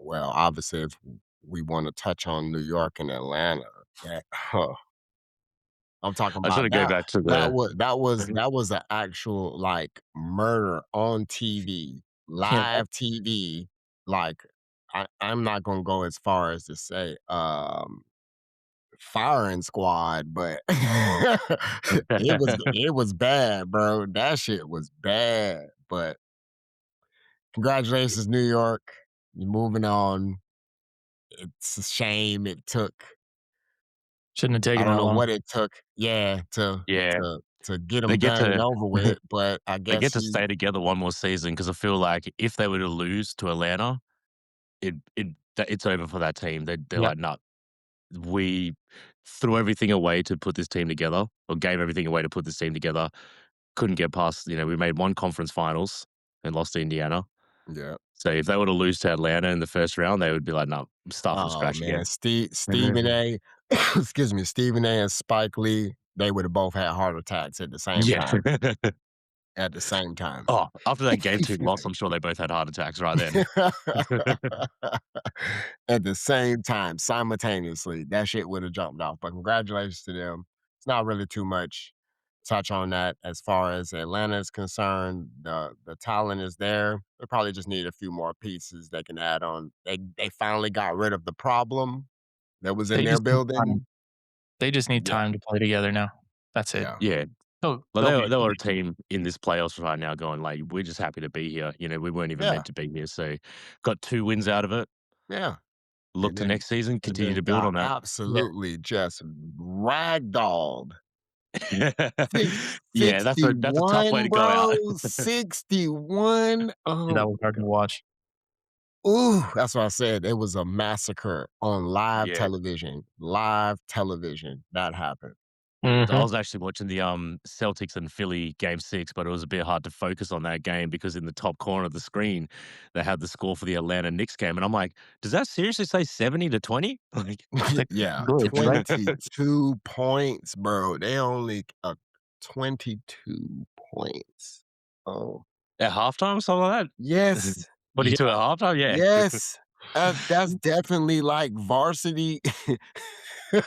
[SPEAKER 1] obviously, if we wanna touch on New York and Atlanta, that I'm talking
[SPEAKER 3] I just want
[SPEAKER 1] about
[SPEAKER 3] to go back to the.
[SPEAKER 1] that was an actual, like, murder on TV,
[SPEAKER 2] Yeah,
[SPEAKER 1] live TV, like, I'm not gonna go as far as to say, firing squad, but it was bad, bro. That shit was bad, but congratulations, New York. You're moving on. It's a shame it took
[SPEAKER 2] shouldn't have
[SPEAKER 1] I
[SPEAKER 2] taken
[SPEAKER 1] don't
[SPEAKER 2] that
[SPEAKER 1] know
[SPEAKER 2] long.
[SPEAKER 1] what it took, yeah,
[SPEAKER 3] Yeah,
[SPEAKER 1] to get
[SPEAKER 3] they
[SPEAKER 1] them
[SPEAKER 3] get
[SPEAKER 1] done and
[SPEAKER 3] to
[SPEAKER 1] over with, but I
[SPEAKER 3] they
[SPEAKER 1] guess
[SPEAKER 3] get to
[SPEAKER 1] he
[SPEAKER 3] stay together one more season, because I feel like if they were to lose to Atlanta, it's over for that team. They're
[SPEAKER 2] Yep.
[SPEAKER 3] like, "Nah, we threw everything away to put this team together, or gave everything away to put this team together. Couldn't get past, we made one conference finals and lost to Indiana.
[SPEAKER 1] yeah.
[SPEAKER 3] So if they were to lose to Atlanta in the first round, they would be like, no, start from
[SPEAKER 1] Oh,
[SPEAKER 3] scratch
[SPEAKER 1] man,
[SPEAKER 3] again."
[SPEAKER 1] Stephen A. excuse me, Stephen A. and Spike Lee, they would have both had heart attacks at the same
[SPEAKER 3] Yeah.
[SPEAKER 1] time. At the same time.
[SPEAKER 3] Oh, after that game 2 loss, I'm sure they both had heart attacks right then.
[SPEAKER 1] At the same time, simultaneously, that shit would have jumped off. But congratulations to them. It's not really too much touch on that as far as Atlanta is concerned. The talent is there. They probably just need a few more pieces they can add on. They finally got rid of the problem that was in
[SPEAKER 2] They
[SPEAKER 1] their
[SPEAKER 2] just need time.
[SPEAKER 1] building.
[SPEAKER 2] They just need
[SPEAKER 1] Yeah,
[SPEAKER 2] time to play together now. That's it.
[SPEAKER 1] yeah,
[SPEAKER 3] Yeah. Like,
[SPEAKER 2] They'll be
[SPEAKER 3] they were a team in this playoffs right now going like, "We're just happy to be here." We weren't even
[SPEAKER 1] yeah,
[SPEAKER 3] meant to be here. So got 2 wins out of it.
[SPEAKER 1] yeah.
[SPEAKER 3] Look
[SPEAKER 1] And
[SPEAKER 3] to
[SPEAKER 1] then
[SPEAKER 3] next season,
[SPEAKER 1] and
[SPEAKER 3] continue
[SPEAKER 1] then
[SPEAKER 3] to build
[SPEAKER 1] got
[SPEAKER 3] on that.
[SPEAKER 2] yeah.
[SPEAKER 1] absolutely just ragdolled. Six
[SPEAKER 3] Yeah, that's a tough way
[SPEAKER 1] 61,
[SPEAKER 3] to go out.
[SPEAKER 1] bro, 61.
[SPEAKER 2] Yeah, that was hard to watch.
[SPEAKER 1] Ooh, that's what I said. It was a massacre on
[SPEAKER 3] Yeah.
[SPEAKER 1] live television, that happened.
[SPEAKER 3] I
[SPEAKER 2] Mhm.
[SPEAKER 3] was actually watching the, Celtics and Philly game 6, but it was a bit hard to focus on that game because in the top corner of the screen, they had the score for the Atlanta Knicks game, and I'm like, "Does that seriously say 70-20?" Like,
[SPEAKER 2] It's like
[SPEAKER 1] Yeah,
[SPEAKER 2] glitch, right?
[SPEAKER 1] 22 points, bro. They only 22 points. Oh,
[SPEAKER 3] at halftime or something like that?
[SPEAKER 1] yes.
[SPEAKER 3] 22 at halftime? Yeah.
[SPEAKER 1] Yes, that's definitely like varsity.
[SPEAKER 2] Sounds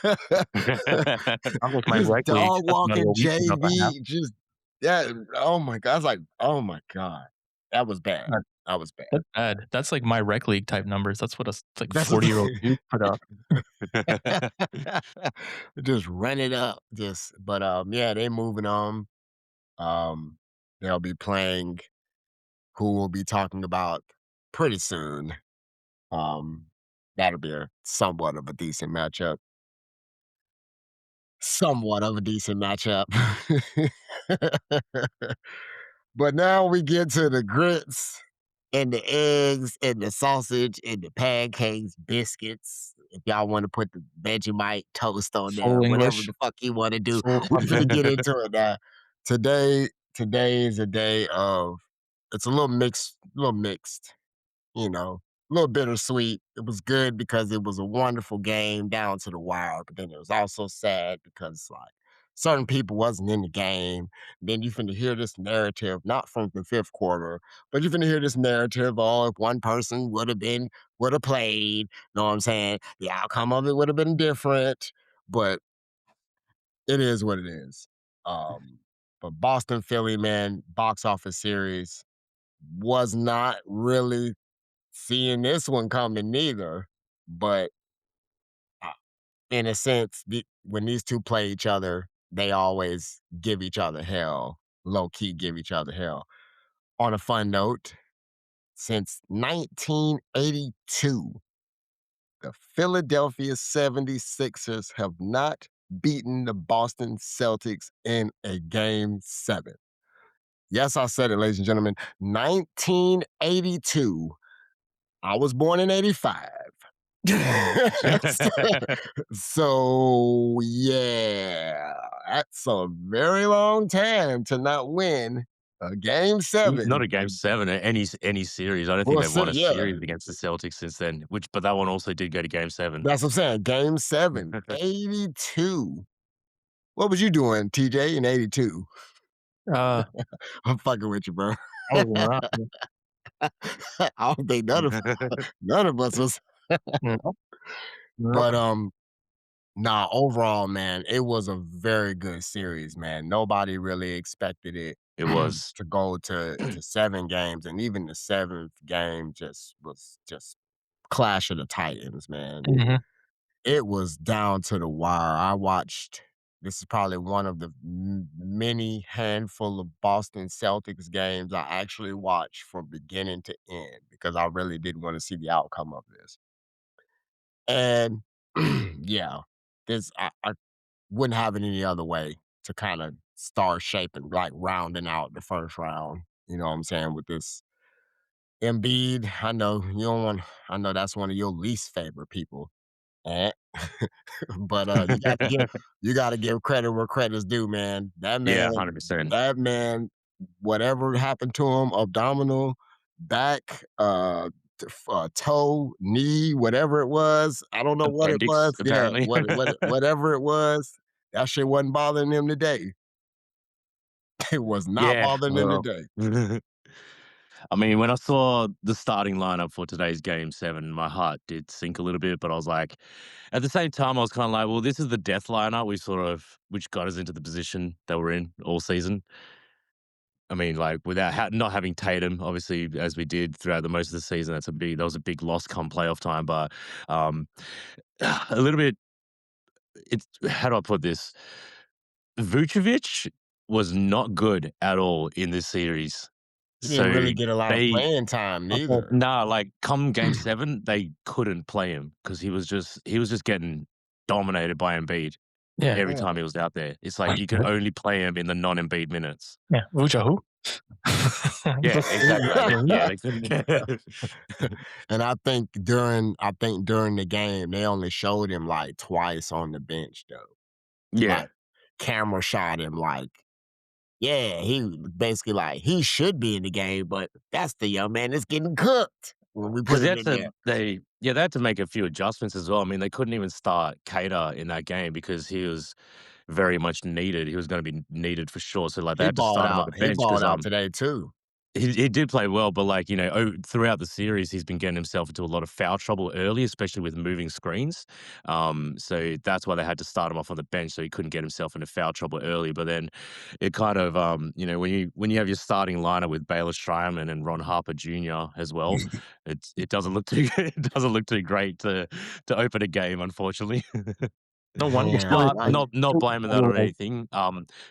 [SPEAKER 2] like my
[SPEAKER 1] Just
[SPEAKER 2] rec league.
[SPEAKER 1] dog
[SPEAKER 2] That's another
[SPEAKER 1] walking
[SPEAKER 2] we put up a half.
[SPEAKER 1] JV, just that. Oh my god! I was like, oh my god, that was bad.
[SPEAKER 2] That
[SPEAKER 1] That was bad.
[SPEAKER 2] that's bad. That's like my rec league type numbers. That's what a like
[SPEAKER 1] That's what
[SPEAKER 2] 40-year-old dude put up.
[SPEAKER 1] just run it up. Just, but yeah, they moving on. Um, they'll be playing. Who we'll be talking about pretty soon. Um, that'll be a somewhat of a decent matchup. Somewhat of a decent matchup. But now we get to the grits and the eggs and the sausage and the pancakes, biscuits. If y'all want to put the Vegemite toast on
[SPEAKER 2] Full
[SPEAKER 1] there, whatever
[SPEAKER 2] English,
[SPEAKER 1] the fuck you want to do,
[SPEAKER 2] full
[SPEAKER 1] we finna get
[SPEAKER 2] unlearned.
[SPEAKER 1] into it now. Today is a day of it's a little mixed, you know, a little bittersweet. It was good because it was a wonderful game down to the wire, but then it was also sad because like certain people wasn't in the game. Then you finna hear this narrative, not from the fifth quarter, but you finna hear this narrative, oh, if one person would have played, know what I'm saying? The outcome of it would have been different, but it is what it is. Um, but Boston Philly, man, box office series was not really seeing this one coming neither, but, uh, in a sense, when these 2 play each other, they always give each other hell, low key give each other hell. On a fun note, since 1982, the Philadelphia 76ers have not beaten the Boston Celtics in a Game 7. Yes, I said it, ladies and gentlemen, 1982. I was born in '85. So so, yeah, that's a very long time to not win a game
[SPEAKER 3] Not
[SPEAKER 1] 7.
[SPEAKER 3] a game 7, any series. I don't think
[SPEAKER 1] Well,
[SPEAKER 3] they've won a
[SPEAKER 1] yeah,
[SPEAKER 3] series against the Celtics since then, but that one also did go to game 7.
[SPEAKER 1] that's what I'm saying, game 7, 82. What was you doing, TJ, in '82?
[SPEAKER 2] Uh,
[SPEAKER 1] I'm fucking with you, bro.
[SPEAKER 2] I wasn't around.
[SPEAKER 1] I don't think none of us was.
[SPEAKER 2] Nope,
[SPEAKER 1] But,
[SPEAKER 2] nope.
[SPEAKER 1] nah, overall, man, it was a very good series, man. Nobody really expected it
[SPEAKER 3] It was.
[SPEAKER 1] to go to 7 games, and even the 7th game just was just Clash of the Titans, man.
[SPEAKER 2] Mhm.
[SPEAKER 1] It was down to the wire. I watched this is probably one of the many handful of Boston Celtics games I actually watched from beginning to end because I really did wanna see the outcome of this. And, yeah, I wouldn't have it any other way to kinda start shaping, like, rounding out the first round, you know what I'm saying, with this Embiid. I know that's one of your least favorite people, eh? But, you gotta give credit where credit's due, man.
[SPEAKER 3] Yeah, 100%.
[SPEAKER 1] That man, whatever happened to him, abdominal, back, toe, knee, whatever it was, I don't know what it
[SPEAKER 3] Appendix,
[SPEAKER 1] was. Yeah,
[SPEAKER 3] apparently.
[SPEAKER 1] whatever it was, that shit wasn't bothering him today. It was not
[SPEAKER 3] Yeah,
[SPEAKER 1] bothering him
[SPEAKER 3] well,
[SPEAKER 1] today.
[SPEAKER 3] I mean, when I saw the starting lineup for today's game 7, my heart did sink a little bit, but I was like at the same time, I was kinda like, "Well, this is the death lineup which got us into the position that we're in all season." I mean, like, without not having Tatum, obviously, as we did throughout the most of the season, that was a big loss come playoff time, but, um, a little bit it's how do I put this? Vucevic was not good at all in this series.
[SPEAKER 1] He didn't
[SPEAKER 3] So
[SPEAKER 1] really get a lot of
[SPEAKER 3] they
[SPEAKER 1] playing time neither.
[SPEAKER 3] nah, like, come game 7, they couldn't play him because he was just getting dominated by Embiid
[SPEAKER 2] Yeah,
[SPEAKER 3] every
[SPEAKER 1] Yeah.
[SPEAKER 3] time he was out there. It's like you could only play him in the non-Embiid minutes.
[SPEAKER 2] yeah. Wuja who?
[SPEAKER 3] Yeah, exactly. Like, yeah, they couldn't.
[SPEAKER 1] And I think during the game, they only showed him, like, twice on the bench, though.
[SPEAKER 3] Yeah.
[SPEAKER 1] Like, camera shot him, like, yeah, he basically like, he should be in the game, but that's the young man that's getting cooked when we put
[SPEAKER 3] Because
[SPEAKER 1] him in there.
[SPEAKER 3] they had to make a few adjustments as well. I mean, they couldn't even start Cater in that game because he was very much needed. He was gonna be needed for sure. So, like, they had to start him on the
[SPEAKER 1] He
[SPEAKER 3] bench
[SPEAKER 1] balled
[SPEAKER 3] because
[SPEAKER 1] out today too.
[SPEAKER 3] He did play well, but, like, throughout the series, he's been getting himself into a lot of foul trouble early, especially with moving screens. So that's why they had to start him off on the bench so he couldn't get himself into foul trouble early. But then it kind of, when you have your starting lineup with Baylor Strymon and Ron Harper Jr. as well, it doesn't look too it doesn't look too great to open a game, unfortunately.
[SPEAKER 2] No wonder.
[SPEAKER 1] Man,
[SPEAKER 3] Not
[SPEAKER 1] like
[SPEAKER 3] not blaming that on anything.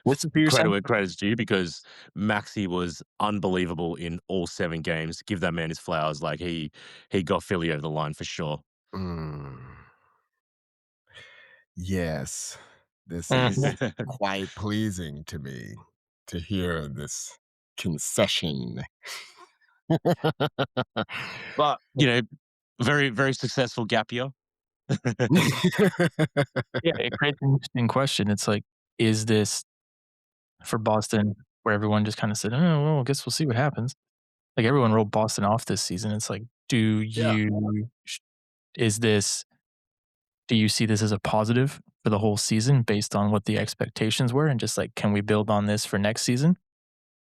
[SPEAKER 2] What's the your
[SPEAKER 3] Credit
[SPEAKER 2] son?
[SPEAKER 3] where credit's due because Maxey was unbelievable in all 7 games. Give that man his flowers. Like he got Philly over the line for sure.
[SPEAKER 1] mm, yes, this is
[SPEAKER 2] Mhm.
[SPEAKER 1] quite pleasing to me to hear this concession.
[SPEAKER 3] But, very, very successful gap year.
[SPEAKER 2] Yeah, it creates an interesting question. It's like, is this for Boston where everyone just kinda said, "Oh, well, I guess we'll see what happens." Like, everyone wrote Boston off this season. It's like,
[SPEAKER 1] Yeah,
[SPEAKER 2] is this do you see this as a positive for the whole season based on what the expectations were and just like, can we build on this for next season?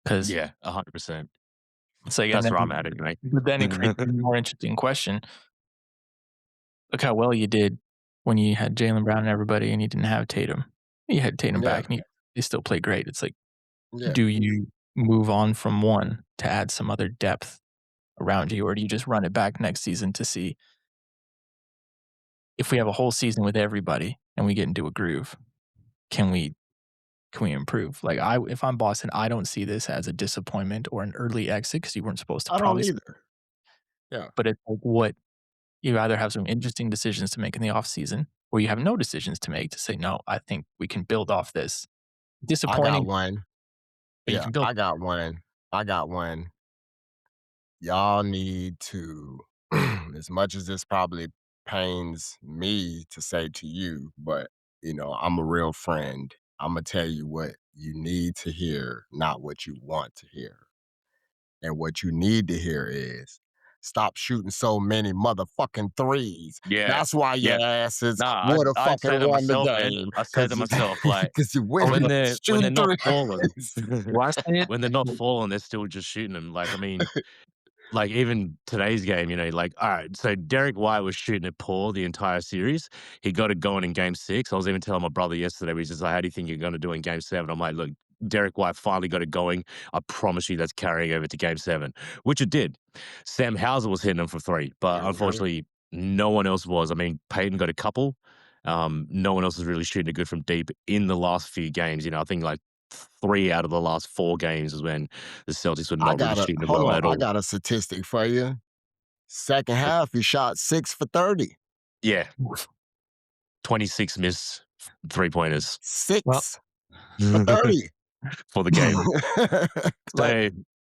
[SPEAKER 2] Because
[SPEAKER 3] Yeah, 100%.
[SPEAKER 2] it's like and
[SPEAKER 3] That's
[SPEAKER 2] then
[SPEAKER 3] where I'm at anyway.
[SPEAKER 2] but then it creates a more interesting question. Look how well you did when you had Jaylen Brown and everybody and you didn't have Tatum. You had Tatum
[SPEAKER 1] yeah,
[SPEAKER 2] back and he still played great. It's like,
[SPEAKER 1] yeah.
[SPEAKER 2] do you move on from one to add some other depth around you, or do you just run it back next season to see if we have a whole season with everybody and we get into a groove, can we improve? Like if I'm Boston, I don't see this as a disappointment or an early exit because you weren't supposed to
[SPEAKER 1] I don't
[SPEAKER 2] probably,
[SPEAKER 1] either. Yeah,
[SPEAKER 2] but it's like what you either have some interesting decisions to make in the off season or you have no decisions to make to say, no, I think we can build off this.
[SPEAKER 1] I got
[SPEAKER 2] Disappointing,
[SPEAKER 1] one.
[SPEAKER 2] but you
[SPEAKER 1] Yeah,
[SPEAKER 2] can build.
[SPEAKER 1] I got one. I got one. Y'all need to, as much as this probably pains me to say to you, but I'm a real friend. I'm gonna tell you what you need to hear, not what you want to hear. And what you need to hear is stop shooting so many motherfucking threes.
[SPEAKER 3] Yeah.
[SPEAKER 1] That's why
[SPEAKER 3] Yeah.
[SPEAKER 1] your asses
[SPEAKER 3] Nah,
[SPEAKER 1] would have
[SPEAKER 3] I'd say
[SPEAKER 1] fucking
[SPEAKER 3] that
[SPEAKER 1] won the
[SPEAKER 3] myself, man.
[SPEAKER 1] game
[SPEAKER 3] I say that
[SPEAKER 1] because you
[SPEAKER 3] myself, like,
[SPEAKER 1] because you
[SPEAKER 2] Oh,
[SPEAKER 1] win
[SPEAKER 3] when they're
[SPEAKER 1] shooting
[SPEAKER 3] not falling
[SPEAKER 1] threes.
[SPEAKER 2] do I say it?
[SPEAKER 3] when they're not falling, they're still just shooting them. Like, I mean, like even today's game, like all right, so Derek White was shooting it poor the entire series. He got it going in game 6. I was even telling my brother yesterday, we just like, how do you think you're gonna do in game 7? I'm like, look, Derek White finally got it going. I promise you that's carrying over to game 7, which it did. Sam Hauser was hitting them for 3, but
[SPEAKER 1] Mhm.
[SPEAKER 3] unfortunately no one else was. I mean, Peyton got a couple. No one else was really shooting it good from deep in the last few games. I think like 3 out of the last 4 games is when the Celtics were
[SPEAKER 1] I
[SPEAKER 3] not really
[SPEAKER 1] got a
[SPEAKER 3] shooting it
[SPEAKER 1] hold
[SPEAKER 3] well
[SPEAKER 1] on.
[SPEAKER 3] at
[SPEAKER 1] I
[SPEAKER 3] all.
[SPEAKER 1] got a statistic for you. Second half, he shot 6 for 30.
[SPEAKER 3] Yeah, 26 missed 3-pointers
[SPEAKER 2] Well,
[SPEAKER 1] 6 for 30.
[SPEAKER 3] for the game.
[SPEAKER 1] Like,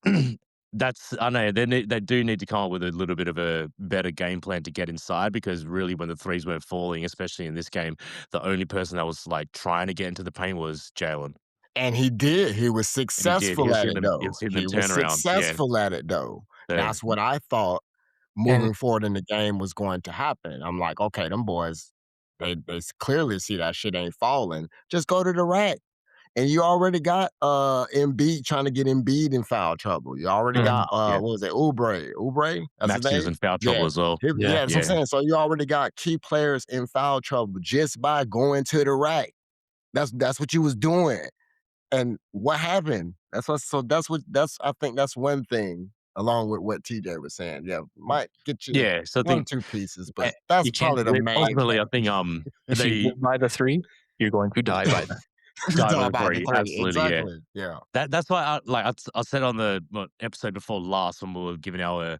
[SPEAKER 3] So, that's I know they do need to come up with a little bit of a better game plan to get inside because really when the threes weren't falling, especially in this game, the only person that was, like, trying to get into the paint was Jalen,
[SPEAKER 1] and he did. He was
[SPEAKER 3] and he did.
[SPEAKER 1] successful at it,
[SPEAKER 3] He
[SPEAKER 1] though.
[SPEAKER 3] was hitting them
[SPEAKER 1] He was
[SPEAKER 3] turnarounds, yeah.
[SPEAKER 1] successful at it, though.
[SPEAKER 3] So,
[SPEAKER 1] That's what I thought
[SPEAKER 2] and
[SPEAKER 1] moving forward in the game was going to happen. I'm like, okay, them boys, they clearly see that shit ain't falling. Just go to the rack. And you already got Embiid trying to get Embiid in foul trouble. You already got
[SPEAKER 2] mm,
[SPEAKER 3] yeah,
[SPEAKER 1] what was it, Oubre? That's his
[SPEAKER 3] Maxey was
[SPEAKER 1] name?
[SPEAKER 3] in foul trouble
[SPEAKER 1] Yeah.
[SPEAKER 3] as well.
[SPEAKER 2] yeah.
[SPEAKER 1] Yeah, that's what I'm
[SPEAKER 3] Yeah.
[SPEAKER 1] saying. So you already got key players in foul trouble just by going to the rack. That's what you was doing. And what happened? That's I think that's one thing along with what TJ was saying. Yeah, might get you
[SPEAKER 3] Yeah, so I
[SPEAKER 1] one or
[SPEAKER 3] think,
[SPEAKER 1] two pieces,
[SPEAKER 3] eh,
[SPEAKER 1] but that's
[SPEAKER 2] You can't
[SPEAKER 1] probably the
[SPEAKER 2] live by
[SPEAKER 1] main
[SPEAKER 3] ultimately, I think,
[SPEAKER 2] if you
[SPEAKER 3] they
[SPEAKER 2] live by the 3, you're going to die by that.
[SPEAKER 3] dive
[SPEAKER 1] die
[SPEAKER 3] on the
[SPEAKER 1] by the
[SPEAKER 3] 3,
[SPEAKER 1] three.
[SPEAKER 3] absolutely, yeah.
[SPEAKER 1] Exactly. Yeah.
[SPEAKER 3] That's why I said on the episode before last when we were giving our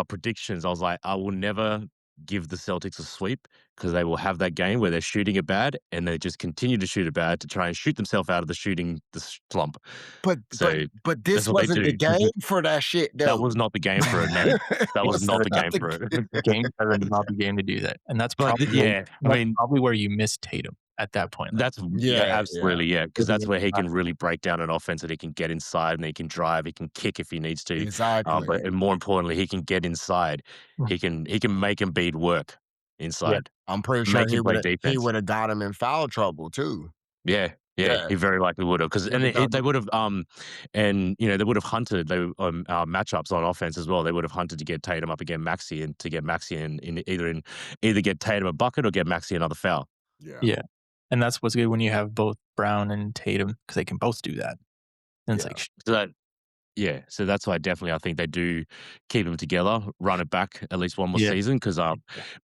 [SPEAKER 3] predictions. I was like, I will never give the Celtics a sweep because they will have that game where they're shooting it bad and they just continue to shoot it bad to try and shoot themselves out of the slump.
[SPEAKER 1] But but
[SPEAKER 3] So
[SPEAKER 1] but
[SPEAKER 3] that's
[SPEAKER 1] this
[SPEAKER 3] what they
[SPEAKER 1] wasn't the
[SPEAKER 3] do.
[SPEAKER 1] game for that shit
[SPEAKER 3] That
[SPEAKER 1] though.
[SPEAKER 3] was not the game for it. No, that was
[SPEAKER 1] Was
[SPEAKER 3] not the
[SPEAKER 1] not
[SPEAKER 3] game
[SPEAKER 1] the
[SPEAKER 3] for it.
[SPEAKER 2] Game 7 is not the game to do that, and
[SPEAKER 3] But yeah, I
[SPEAKER 2] that's
[SPEAKER 3] mean,
[SPEAKER 2] probably where you miss Tatum at that point, like,
[SPEAKER 3] that's
[SPEAKER 1] Yeah, yeah,
[SPEAKER 3] absolutely, yeah, because
[SPEAKER 2] giving
[SPEAKER 3] that's
[SPEAKER 2] it
[SPEAKER 3] where he
[SPEAKER 2] time.
[SPEAKER 3] can really break down an offense and he can get inside and he can drive, he can kick if he needs to.
[SPEAKER 1] exactly.
[SPEAKER 3] But and more importantly, he can get inside.
[SPEAKER 2] Mm,
[SPEAKER 3] He can make Embiid work
[SPEAKER 2] yeah,
[SPEAKER 3] inside,
[SPEAKER 1] I'm pretty sure
[SPEAKER 3] make him play
[SPEAKER 1] he
[SPEAKER 3] defense.
[SPEAKER 1] would have got him in foul trouble too.
[SPEAKER 3] Yeah. Yeah,
[SPEAKER 1] Yeah,
[SPEAKER 3] he very likely would have, because
[SPEAKER 1] look
[SPEAKER 3] and
[SPEAKER 1] at that.
[SPEAKER 3] they would have, and, they would have hunted matchups on offense as well. They would have hunted to get Tatum up against Maxey and to get Maxey either get Tatum a bucket or get Maxey another foul.
[SPEAKER 1] Yeah,
[SPEAKER 2] Yeah, and that's what's good when you have both Brown and Tatum because they can both do that. And it's
[SPEAKER 1] yeah,
[SPEAKER 2] like,
[SPEAKER 3] So that Yeah, so that's why definitely I think they do keep them together, run it back at least one more
[SPEAKER 2] yeah,
[SPEAKER 3] season, because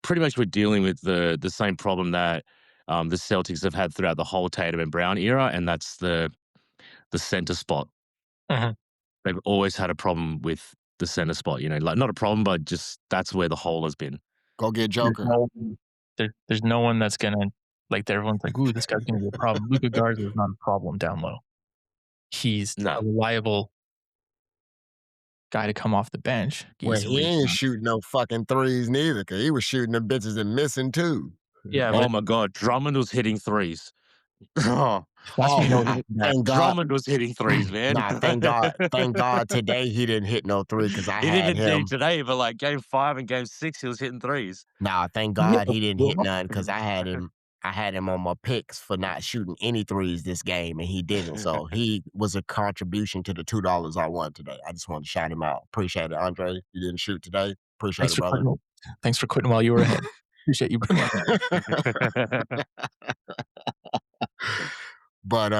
[SPEAKER 3] pretty much we're dealing with the same problem that the Celtics have had throughout the whole Tatum and Brown era, and that's the center spot.
[SPEAKER 2] mhm.
[SPEAKER 3] They've always had a problem with the center spot. Like not a problem, but just that's where the hole has been.
[SPEAKER 1] go get
[SPEAKER 2] There's
[SPEAKER 1] Joker.
[SPEAKER 2] no there's no one that's gonna like everyone's like, "Ooh, this guy's gonna be a problem." Luka Garza is not a problem down low. He's a
[SPEAKER 3] No,
[SPEAKER 2] reliable guy to come off the bench.
[SPEAKER 1] Well,
[SPEAKER 2] He's a
[SPEAKER 1] he ain't
[SPEAKER 2] rebound.
[SPEAKER 1] shooting no fucking threes neither, cause he was shooting them bitches and missing too.
[SPEAKER 2] Yeah,
[SPEAKER 3] oh
[SPEAKER 2] but
[SPEAKER 3] my God, Drummond was hitting threes. Oh,
[SPEAKER 2] that's when you know
[SPEAKER 1] Oh,
[SPEAKER 2] he's bad.
[SPEAKER 1] thank God.
[SPEAKER 3] Drummond was hitting threes, man.
[SPEAKER 1] Nah, thank God today he didn't hit no 3 because I
[SPEAKER 3] He
[SPEAKER 1] had
[SPEAKER 3] didn't do
[SPEAKER 1] him.
[SPEAKER 3] today, but like game 5 and game 6, he was hitting threes.
[SPEAKER 1] Nah, thank
[SPEAKER 2] He hit
[SPEAKER 1] God
[SPEAKER 2] the
[SPEAKER 1] he didn't hit
[SPEAKER 2] floor.
[SPEAKER 1] none because I had him on my picks for not shooting any threes this game, and he didn't. So he was a contribution to the $2 I won today. I just wanted to shout him out. Appreciate it, Andre. You didn't shoot today. Appreciate
[SPEAKER 2] Thanks
[SPEAKER 1] it,
[SPEAKER 2] for
[SPEAKER 1] brother.
[SPEAKER 2] quitting. Thanks for quitting while you were ahead. Appreciate you putting up.
[SPEAKER 1] but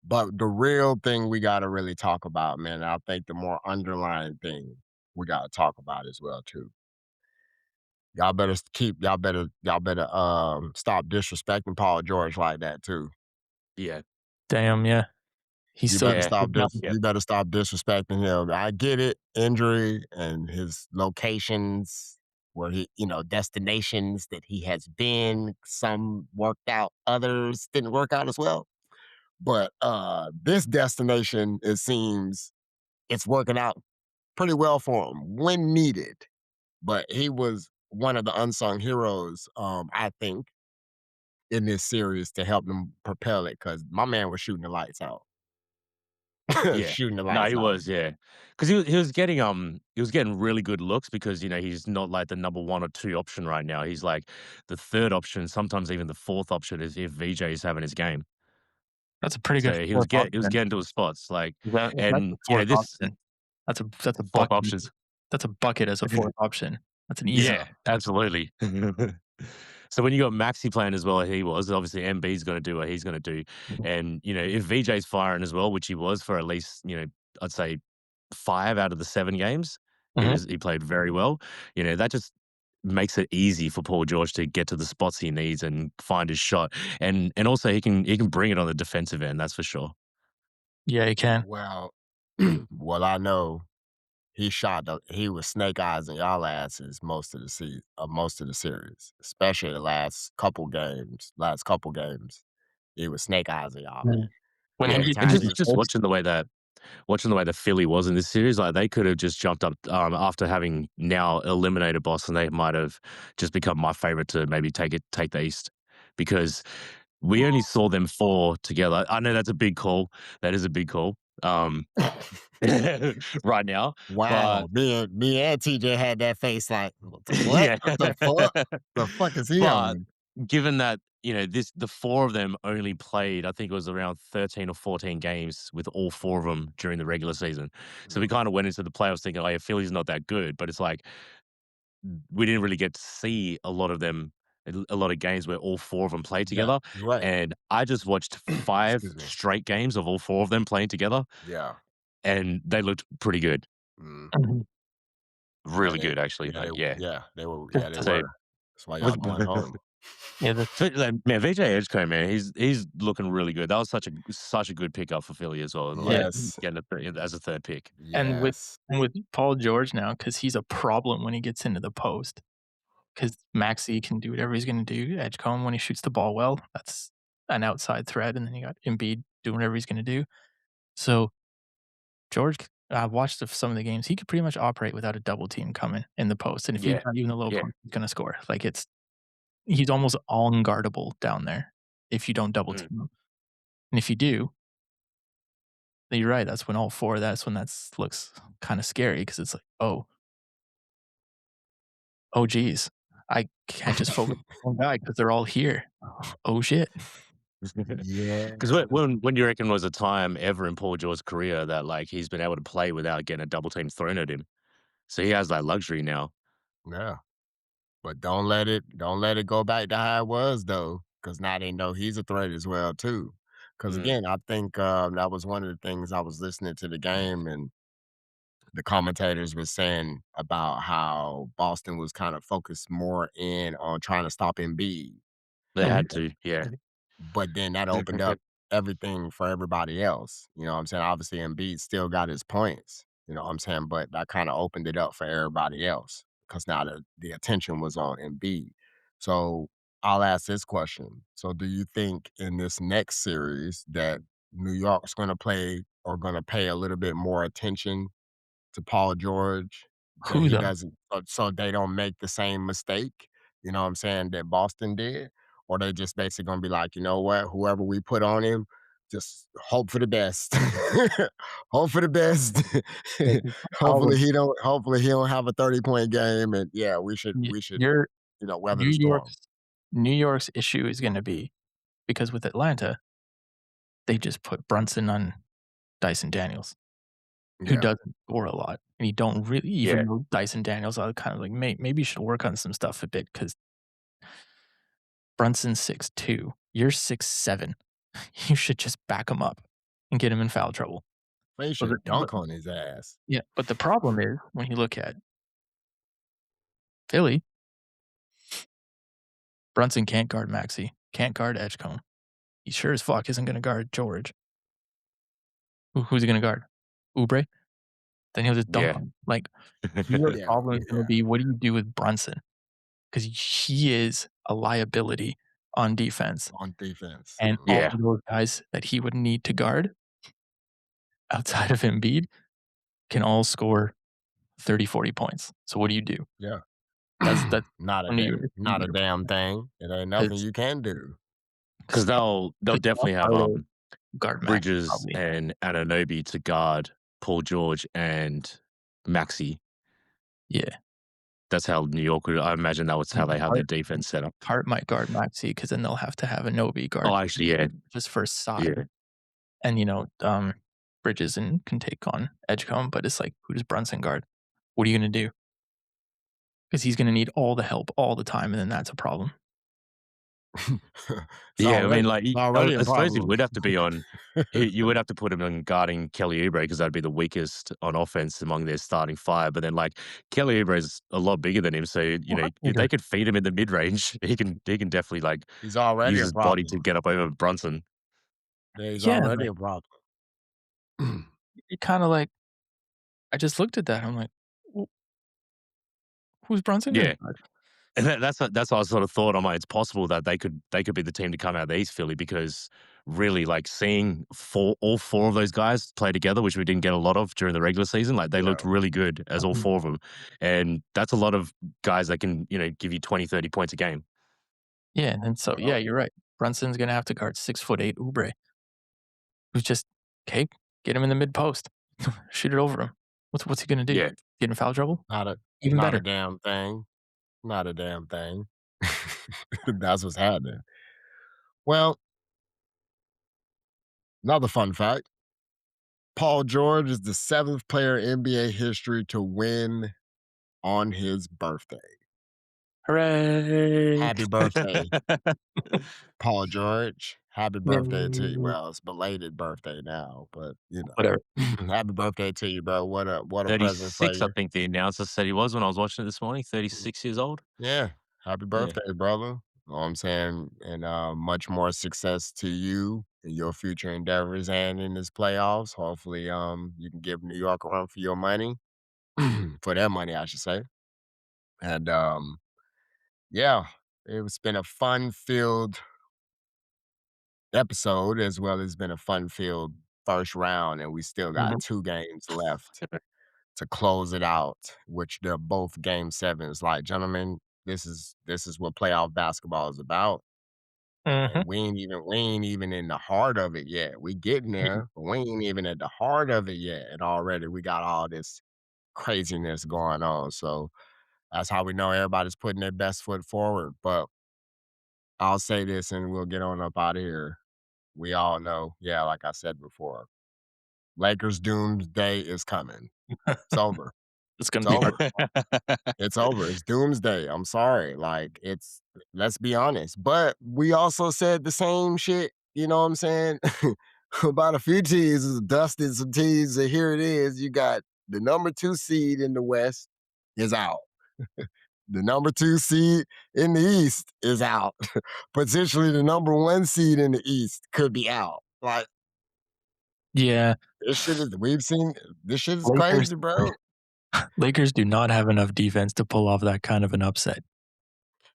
[SPEAKER 1] but the real thing we gotta really talk about, man, I think the more underlying thing we gotta talk about as well too. Y'all better stop disrespecting Paul George like that too.
[SPEAKER 3] Yeah,
[SPEAKER 2] Damn, yeah. He's
[SPEAKER 1] You
[SPEAKER 2] still
[SPEAKER 1] better
[SPEAKER 3] yeah,
[SPEAKER 1] stop
[SPEAKER 2] not
[SPEAKER 3] yeah,
[SPEAKER 1] you better stop disrespecting him. I get it, injury and his locations where destinations that he has been, some worked out, others didn't work out as well. But this destination, it seems it's working out pretty well for him when needed. But he was one of the unsung heroes, I think, in this series to help them propel it because my man was shooting the lights out.
[SPEAKER 3] yeah.
[SPEAKER 1] Shooting the
[SPEAKER 3] No,
[SPEAKER 1] lights
[SPEAKER 3] he
[SPEAKER 1] out.
[SPEAKER 3] was, yeah, because he was getting really good looks because he's not like the number 1 or 2 option right now. He's like the 3rd option, sometimes even the 4th option is if VJ is having his game.
[SPEAKER 2] That's a pretty good
[SPEAKER 3] So he was
[SPEAKER 2] fourth
[SPEAKER 3] get he was
[SPEAKER 2] option.
[SPEAKER 3] getting to his spots like,
[SPEAKER 2] That's a
[SPEAKER 3] and
[SPEAKER 2] fourth
[SPEAKER 3] this
[SPEAKER 2] option. That's a
[SPEAKER 3] 4th
[SPEAKER 2] bucket.
[SPEAKER 3] options.
[SPEAKER 2] That's a bucket as a fourth option. That's an easy.
[SPEAKER 3] Yeah, absolutely. So when you got Maxi playing as well as he was, obviously MB's gonna do what he's gonna do. And, if VJ's firing as well, which he was for at least, I'd say 5 out of the 7 games,
[SPEAKER 2] Mhm.
[SPEAKER 3] he played very well. That just makes it easy for Paul George to get to the spots he needs and find his shot. And also he can bring it on the defensive end, that's for sure.
[SPEAKER 2] Yeah, he can.
[SPEAKER 1] Well, well, I know he was snake eyes in y'all asses most of the series, especially the last couple games. He was snake eyes in y'all, man.
[SPEAKER 2] Mm. When
[SPEAKER 1] How
[SPEAKER 2] he
[SPEAKER 1] many
[SPEAKER 2] gets
[SPEAKER 3] And
[SPEAKER 2] into
[SPEAKER 1] times
[SPEAKER 2] the
[SPEAKER 1] you
[SPEAKER 3] just
[SPEAKER 2] post,
[SPEAKER 3] watching the way that Philly was in this series, like they could have just jumped up after having now eliminated Boston. They might have just become my favorite to maybe take the East because we only saw them 4 together. I know that's a big call. That is a big call. Right now, but
[SPEAKER 1] Wow, me and TJ had that face like, "What the what?
[SPEAKER 3] yeah,
[SPEAKER 1] What the fuck? The fuck is he
[SPEAKER 3] but
[SPEAKER 1] on?"
[SPEAKER 3] given that the 4 of them only played, I think it was around 13 or 14 games with all 4 of them during the regular season. So we
[SPEAKER 1] Mm,
[SPEAKER 3] kind of went into the playoffs thinking, "Oh, yeah, Philly's not that good," but it's like we didn't really get to see a lot of them, a lot of games where all 4 of them played
[SPEAKER 1] yeah,
[SPEAKER 3] together.
[SPEAKER 1] you're right.
[SPEAKER 3] And I just watched 5
[SPEAKER 1] Excuse me.
[SPEAKER 3] straight games of all 4 of them playing together,
[SPEAKER 1] Yeah.
[SPEAKER 3] and they looked pretty good,
[SPEAKER 1] Mm.
[SPEAKER 2] Mhm.
[SPEAKER 3] really good actually.
[SPEAKER 1] Yeah,
[SPEAKER 3] Like, yeah.
[SPEAKER 1] they
[SPEAKER 3] So
[SPEAKER 1] were. That's why y'all
[SPEAKER 3] with
[SPEAKER 1] going home.
[SPEAKER 2] Yeah, the
[SPEAKER 3] like, man, VJ Edgecombe, man, he's looking really good. That was such a good pickup for Philly as well.
[SPEAKER 2] yeah,
[SPEAKER 3] Like
[SPEAKER 1] Yes.
[SPEAKER 3] getting as a 3rd pick.
[SPEAKER 2] and with
[SPEAKER 1] Yes.
[SPEAKER 2] and with Paul George now, because he's a problem when he gets into the post. Because Maxey can do whatever he's gonna do. Edgecombe, when he shoots the ball well, that's an outside threat, and then you got Embiid doing whatever he's gonna do. So George, I've watched some of the games. He could pretty much operate without a double team coming in the post, and if he's
[SPEAKER 3] Yeah.
[SPEAKER 2] not even the low
[SPEAKER 3] Yeah.
[SPEAKER 2] post, he's gonna score. Like he's almost unguardable down there if you don't double
[SPEAKER 3] Mm.
[SPEAKER 2] team him. And if you do, then you're right. That's when all 4. That's when looks kind of scary because it's like, oh, geez, I can't just focus on one guy because they're all here. Oh shit.
[SPEAKER 3] Because
[SPEAKER 1] Yeah.
[SPEAKER 3] when you reckon was a time ever in Paul George's career that, like, he's been able to play without getting a double team thrown at him? So he has that luxury now.
[SPEAKER 1] Yeah. But don't let it go back to how it was though, because now they know he's a threat as well too. Because
[SPEAKER 3] Mm.
[SPEAKER 1] again, I think, that was one of the things I was listening to the game and the commentators were saying about how Boston was kind of focused more in on trying to stop Embiid.
[SPEAKER 3] They
[SPEAKER 2] Mhm.
[SPEAKER 3] had to, yeah.
[SPEAKER 1] But then that opened up everything for everybody else, you know what I'm saying? Obviously, Embiid still got his points, you know what I'm saying? But that kinda opened it up for everybody else because now the attention was on Embiid. So, I'll ask this question. So, do you think in this next series that New York's gonna play or gonna pay a little bit more attention to Paul George, that
[SPEAKER 2] Who
[SPEAKER 1] he
[SPEAKER 2] though?
[SPEAKER 1] doesn't so they don't make the same mistake, you know what I'm saying, that Boston did? Or they just basically gonna be like, "You know what? Whoever we put on him, just hope for the best. Hope for the best.
[SPEAKER 2] Like, the problem
[SPEAKER 1] Hopefully he don't have a 30-point game, and yeah, we should
[SPEAKER 2] y
[SPEAKER 1] we should,
[SPEAKER 2] your
[SPEAKER 1] weather
[SPEAKER 2] New
[SPEAKER 1] the storm."
[SPEAKER 2] York's New York's issue is gonna be because with Atlanta, they just put Brunson on Dyson Daniels, who
[SPEAKER 1] Yeah.
[SPEAKER 2] doesn't score a lot, and you don't really even
[SPEAKER 3] Yeah,
[SPEAKER 2] though Dyson Daniels, I was kind of like, Maybe you should work on some stuff a bit because Brunson's 6'2", you're 6'7". You should just back him up and get him in foul trouble.
[SPEAKER 1] They
[SPEAKER 2] But the
[SPEAKER 1] should
[SPEAKER 2] but
[SPEAKER 1] dunk on his ass.
[SPEAKER 2] yeah, but the problem is when you look at Philly, Brunson can't guard Maxey, can't guard Edgecombe. He sure as fuck isn't gonna guard George. Who's he gonna guard? Oubre? Then he'll just dunk
[SPEAKER 3] yeah.
[SPEAKER 2] on him. Like, New York's
[SPEAKER 1] Yeah,
[SPEAKER 2] problem is gonna
[SPEAKER 1] yeah,
[SPEAKER 2] be what do you do with Brunson? Because he is a liability on defense,
[SPEAKER 1] on defense.
[SPEAKER 2] and all
[SPEAKER 3] Yeah.
[SPEAKER 2] of those guys that he would need to guard outside of Embiid can all score 30, 40 points. So what do you do?
[SPEAKER 1] Yeah.
[SPEAKER 2] That's
[SPEAKER 1] Not a
[SPEAKER 2] New
[SPEAKER 1] da
[SPEAKER 2] York New
[SPEAKER 1] not a
[SPEAKER 2] York
[SPEAKER 1] damn thing. It ain't nothing
[SPEAKER 2] 'cause
[SPEAKER 1] you can do.
[SPEAKER 3] 'Cause
[SPEAKER 2] 'cause
[SPEAKER 3] they'll
[SPEAKER 2] 'cause
[SPEAKER 3] definitely have,
[SPEAKER 2] Harden guard Maxey
[SPEAKER 3] Bridges
[SPEAKER 2] probably.
[SPEAKER 3] and Anunoby to guard Paul George and Maxey.
[SPEAKER 2] Yeah.
[SPEAKER 3] That's how New York would I imagine that was how
[SPEAKER 2] And
[SPEAKER 3] they have their
[SPEAKER 2] Hart
[SPEAKER 3] defense set up.
[SPEAKER 2] Hart might guard Maxey because then they'll have to have Anunoby
[SPEAKER 3] Oh,
[SPEAKER 2] guard
[SPEAKER 3] actually, yeah.
[SPEAKER 2] just for size.
[SPEAKER 3] Yeah.
[SPEAKER 2] And, Bridges and can take on Edgecombe, but it's like, who does Brunson guard? What are you gonna do? Because he's gonna need all the help all the time, and then that's a problem.
[SPEAKER 1] It's
[SPEAKER 3] Yeah, I mean,
[SPEAKER 1] already
[SPEAKER 3] like,
[SPEAKER 1] it's already a
[SPEAKER 3] I suppose he
[SPEAKER 1] problem.
[SPEAKER 3] would have to be on you would have to put him on guarding Kelly Oubre because 'cause that'd be the weakest on offense among their starting 5, but then, like, Kelly Oubre is a lot bigger than him, so,
[SPEAKER 2] Well, Hart can
[SPEAKER 3] if they
[SPEAKER 2] guard
[SPEAKER 3] could feed him in the mid-range, he can definitely, like,
[SPEAKER 1] He's already
[SPEAKER 3] use
[SPEAKER 1] a
[SPEAKER 3] his body
[SPEAKER 1] problem.
[SPEAKER 3] to get up over Brunson.
[SPEAKER 1] Yeah, he's
[SPEAKER 2] yeah,
[SPEAKER 1] already
[SPEAKER 2] but
[SPEAKER 1] a problem.
[SPEAKER 2] it kinda like I just looked at that, I'm like, "W who's Brunson gonna
[SPEAKER 3] Yeah.
[SPEAKER 2] guard?"
[SPEAKER 3] And that's what I sort of thought. I'm like, it's possible that they could be the team to come out of the East Philly because really, like seeing all four of those guys play together, which we didn't get a lot of during the regular season. Like they
[SPEAKER 1] Yeah.
[SPEAKER 3] looked really good as all
[SPEAKER 2] Mhm.
[SPEAKER 3] four of them, and that's a lot of guys that can give you 20, 30 points a game.
[SPEAKER 2] Yeah, and so yeah,
[SPEAKER 1] Well,
[SPEAKER 2] you're right. Brunson's gonna have to guard 6'8" Oubre, who's just okay, get him in the mid post. Shoot it over him. What's he gonna do?
[SPEAKER 3] Yeah,
[SPEAKER 2] Get in foul trouble?
[SPEAKER 1] not a
[SPEAKER 2] Even
[SPEAKER 1] not a
[SPEAKER 2] better.
[SPEAKER 1] damn thing. Not a damn thing. That's what's happening. Well, another fun fact, Paul George is the 7th player in NBA history to win on his birthday.
[SPEAKER 2] Hooray!
[SPEAKER 1] Happy birthday, Paul George. Happy birthday to you.
[SPEAKER 2] Yay.
[SPEAKER 1] Well, it's belated birthday now, but,
[SPEAKER 2] Whatever.
[SPEAKER 1] happy birthday to you, bro. What a present for
[SPEAKER 3] 36. I
[SPEAKER 1] you.
[SPEAKER 3] think the announcer said he was when I was watching it this morning. 36 years old.
[SPEAKER 1] Yeah, happy
[SPEAKER 3] Yeah,
[SPEAKER 1] birthday, brother. Know what I'm saying? And, much more success to you in your future endeavors and in this playoffs. Hopefully, you can give New York a run for your money, for their money, I should say. And, yeah, it's been a fun-filled episode as well as been a fun-filled first round, and we still got
[SPEAKER 2] Mhm.
[SPEAKER 1] 2 games left to close it out, which they're both game 7s. Like, gentlemen, this is what playoff basketball is about.
[SPEAKER 2] Mhm.
[SPEAKER 1] And we ain't even in the heart of it yet. We getting there, but we ain't even at the heart of it yet. And already we got all this craziness going on. So that's how we know everybody's putting their best foot forward. But I'll say this and we'll get on up out of here. we all know, yeah, like I said before, Lakers doomsday is coming. It's over.
[SPEAKER 2] It's gonna
[SPEAKER 1] It's
[SPEAKER 2] be hard.
[SPEAKER 1] over. It's over. It's doomsday. I'm sorry. Like, it's let's be honest. But we also said the same shit, you know what I'm saying? About a few teams, dusted some teams, and here it is. You got the number 2 seed in the West is out. The number 2 seed in the East is out. Potentially the number 1 seed in the East could be out. Like,
[SPEAKER 2] Yeah,
[SPEAKER 1] this shit is we've seen this shit is
[SPEAKER 2] Lakers
[SPEAKER 1] crazy, bro.
[SPEAKER 2] Lakers do not have enough defense to pull off that kind of an upset.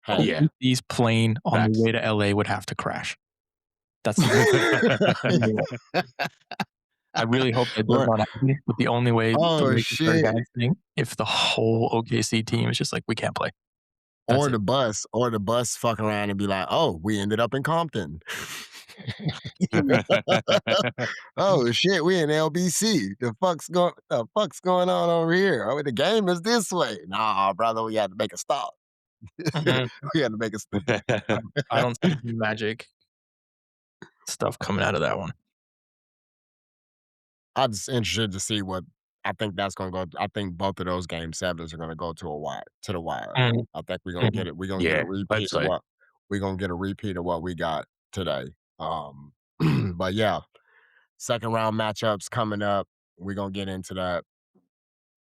[SPEAKER 1] Hey.
[SPEAKER 3] Yeah,
[SPEAKER 2] OKC's plane on the
[SPEAKER 3] facts.
[SPEAKER 2] way to LA would have to crash. That's the only way. I really hope that does
[SPEAKER 1] or
[SPEAKER 2] not happen, but the only way the
[SPEAKER 1] oh
[SPEAKER 2] Lakers are
[SPEAKER 1] shit.
[SPEAKER 2] advancing if the whole OKC team is just like, "We can't play." That's
[SPEAKER 1] Or
[SPEAKER 2] it.
[SPEAKER 1] the bus fuck around and be like, "Oh, we ended up in Compton." "Oh, shit, we in LBC. The fuck's going on over here? Oh, the game is this way." "Nah, brother, we had to make a stop."
[SPEAKER 2] Mhm.
[SPEAKER 1] We had to make a st
[SPEAKER 2] I don't see any magic stuff coming out of that one.
[SPEAKER 1] I'm just interested to see what I think that's gonna go I think both of those game 7s are gonna go to the wire.
[SPEAKER 2] Mhm,
[SPEAKER 1] I think we're gonna
[SPEAKER 2] mhm.
[SPEAKER 1] get it we're gonna get a
[SPEAKER 3] Yeah, hope
[SPEAKER 1] repeat of
[SPEAKER 3] so.
[SPEAKER 1] what we're gonna get a repeat of what we got today. Um, but yeah, second round matchups coming up. We're gonna get into that.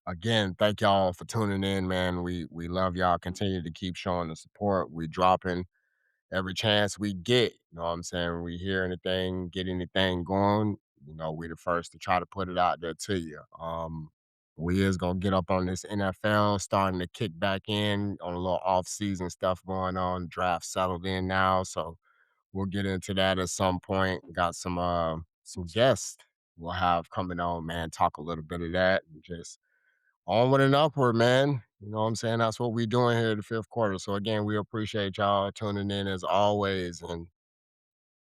[SPEAKER 1] Again, thank y'all for tuning in, man. We love y'all. Continue to keep showing the support. We dropping every chance we get. You know what I'm saying? We hear anything, get anything going, we the first to try to put it out there to you. We is gonna get up on this NFL, starting to kick back in on a little off season stuff going on. Draft settled in now, so we'll get into that at some point. Got some guests we'll have coming on, man. Talk a little bit of that and just onward and upward, man. You know what I'm saying? That's what we doing here the fifth quarter. So again, we appreciate y'all tuning in as always. And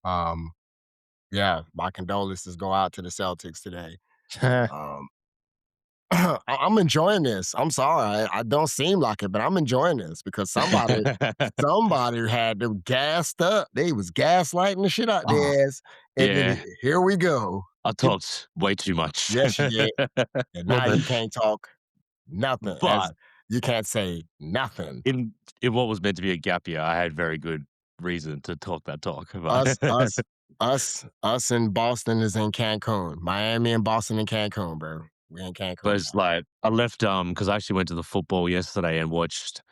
[SPEAKER 1] um, yeah, my condolences go out to the Celtics today. Um, I'm enjoying this. I'm sorry, I don't seem like it, but I'm enjoying this because somebody had them gassed up. They was gaslighting the shit out
[SPEAKER 3] Oh,
[SPEAKER 1] their ass, and then
[SPEAKER 3] yeah,
[SPEAKER 1] here we go.
[SPEAKER 3] I talked way too much.
[SPEAKER 1] Yes, you did, and
[SPEAKER 2] Well,
[SPEAKER 1] now you can't talk nothing. As
[SPEAKER 3] But
[SPEAKER 1] you can't say nothing.
[SPEAKER 3] in what was meant to be a gap year, I had very good reason to talk that talk.
[SPEAKER 1] Us,
[SPEAKER 3] But
[SPEAKER 1] us, us in Boston is in Cancun. Miami and Boston and Cancun, bro. We in
[SPEAKER 3] but
[SPEAKER 1] Cancun
[SPEAKER 3] it's
[SPEAKER 1] now.
[SPEAKER 3] like I left because I actually went to the football yesterday and watched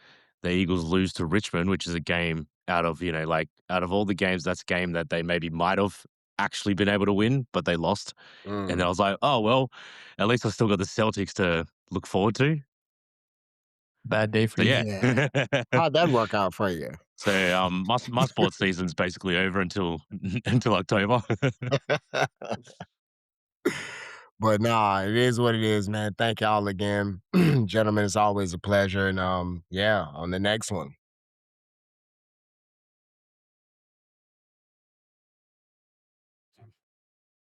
[SPEAKER 3] the Eagles lose to Richmond, which is a game out of like out of all the games, that's a game that they maybe might have actually been able to win, but they lost. And then I
[SPEAKER 1] Mm.
[SPEAKER 3] was like, oh well, at least I still got the Celtics to look forward to.
[SPEAKER 2] bad day for
[SPEAKER 3] So
[SPEAKER 2] you.
[SPEAKER 3] yeah.
[SPEAKER 1] Yeah. How'd that work out for you?
[SPEAKER 3] So my sports season's basically over until until October.
[SPEAKER 1] But nah, it is what it is, man. Thank y'all again. Gentlemen, it's always a pleasure. And yeah, on the next one.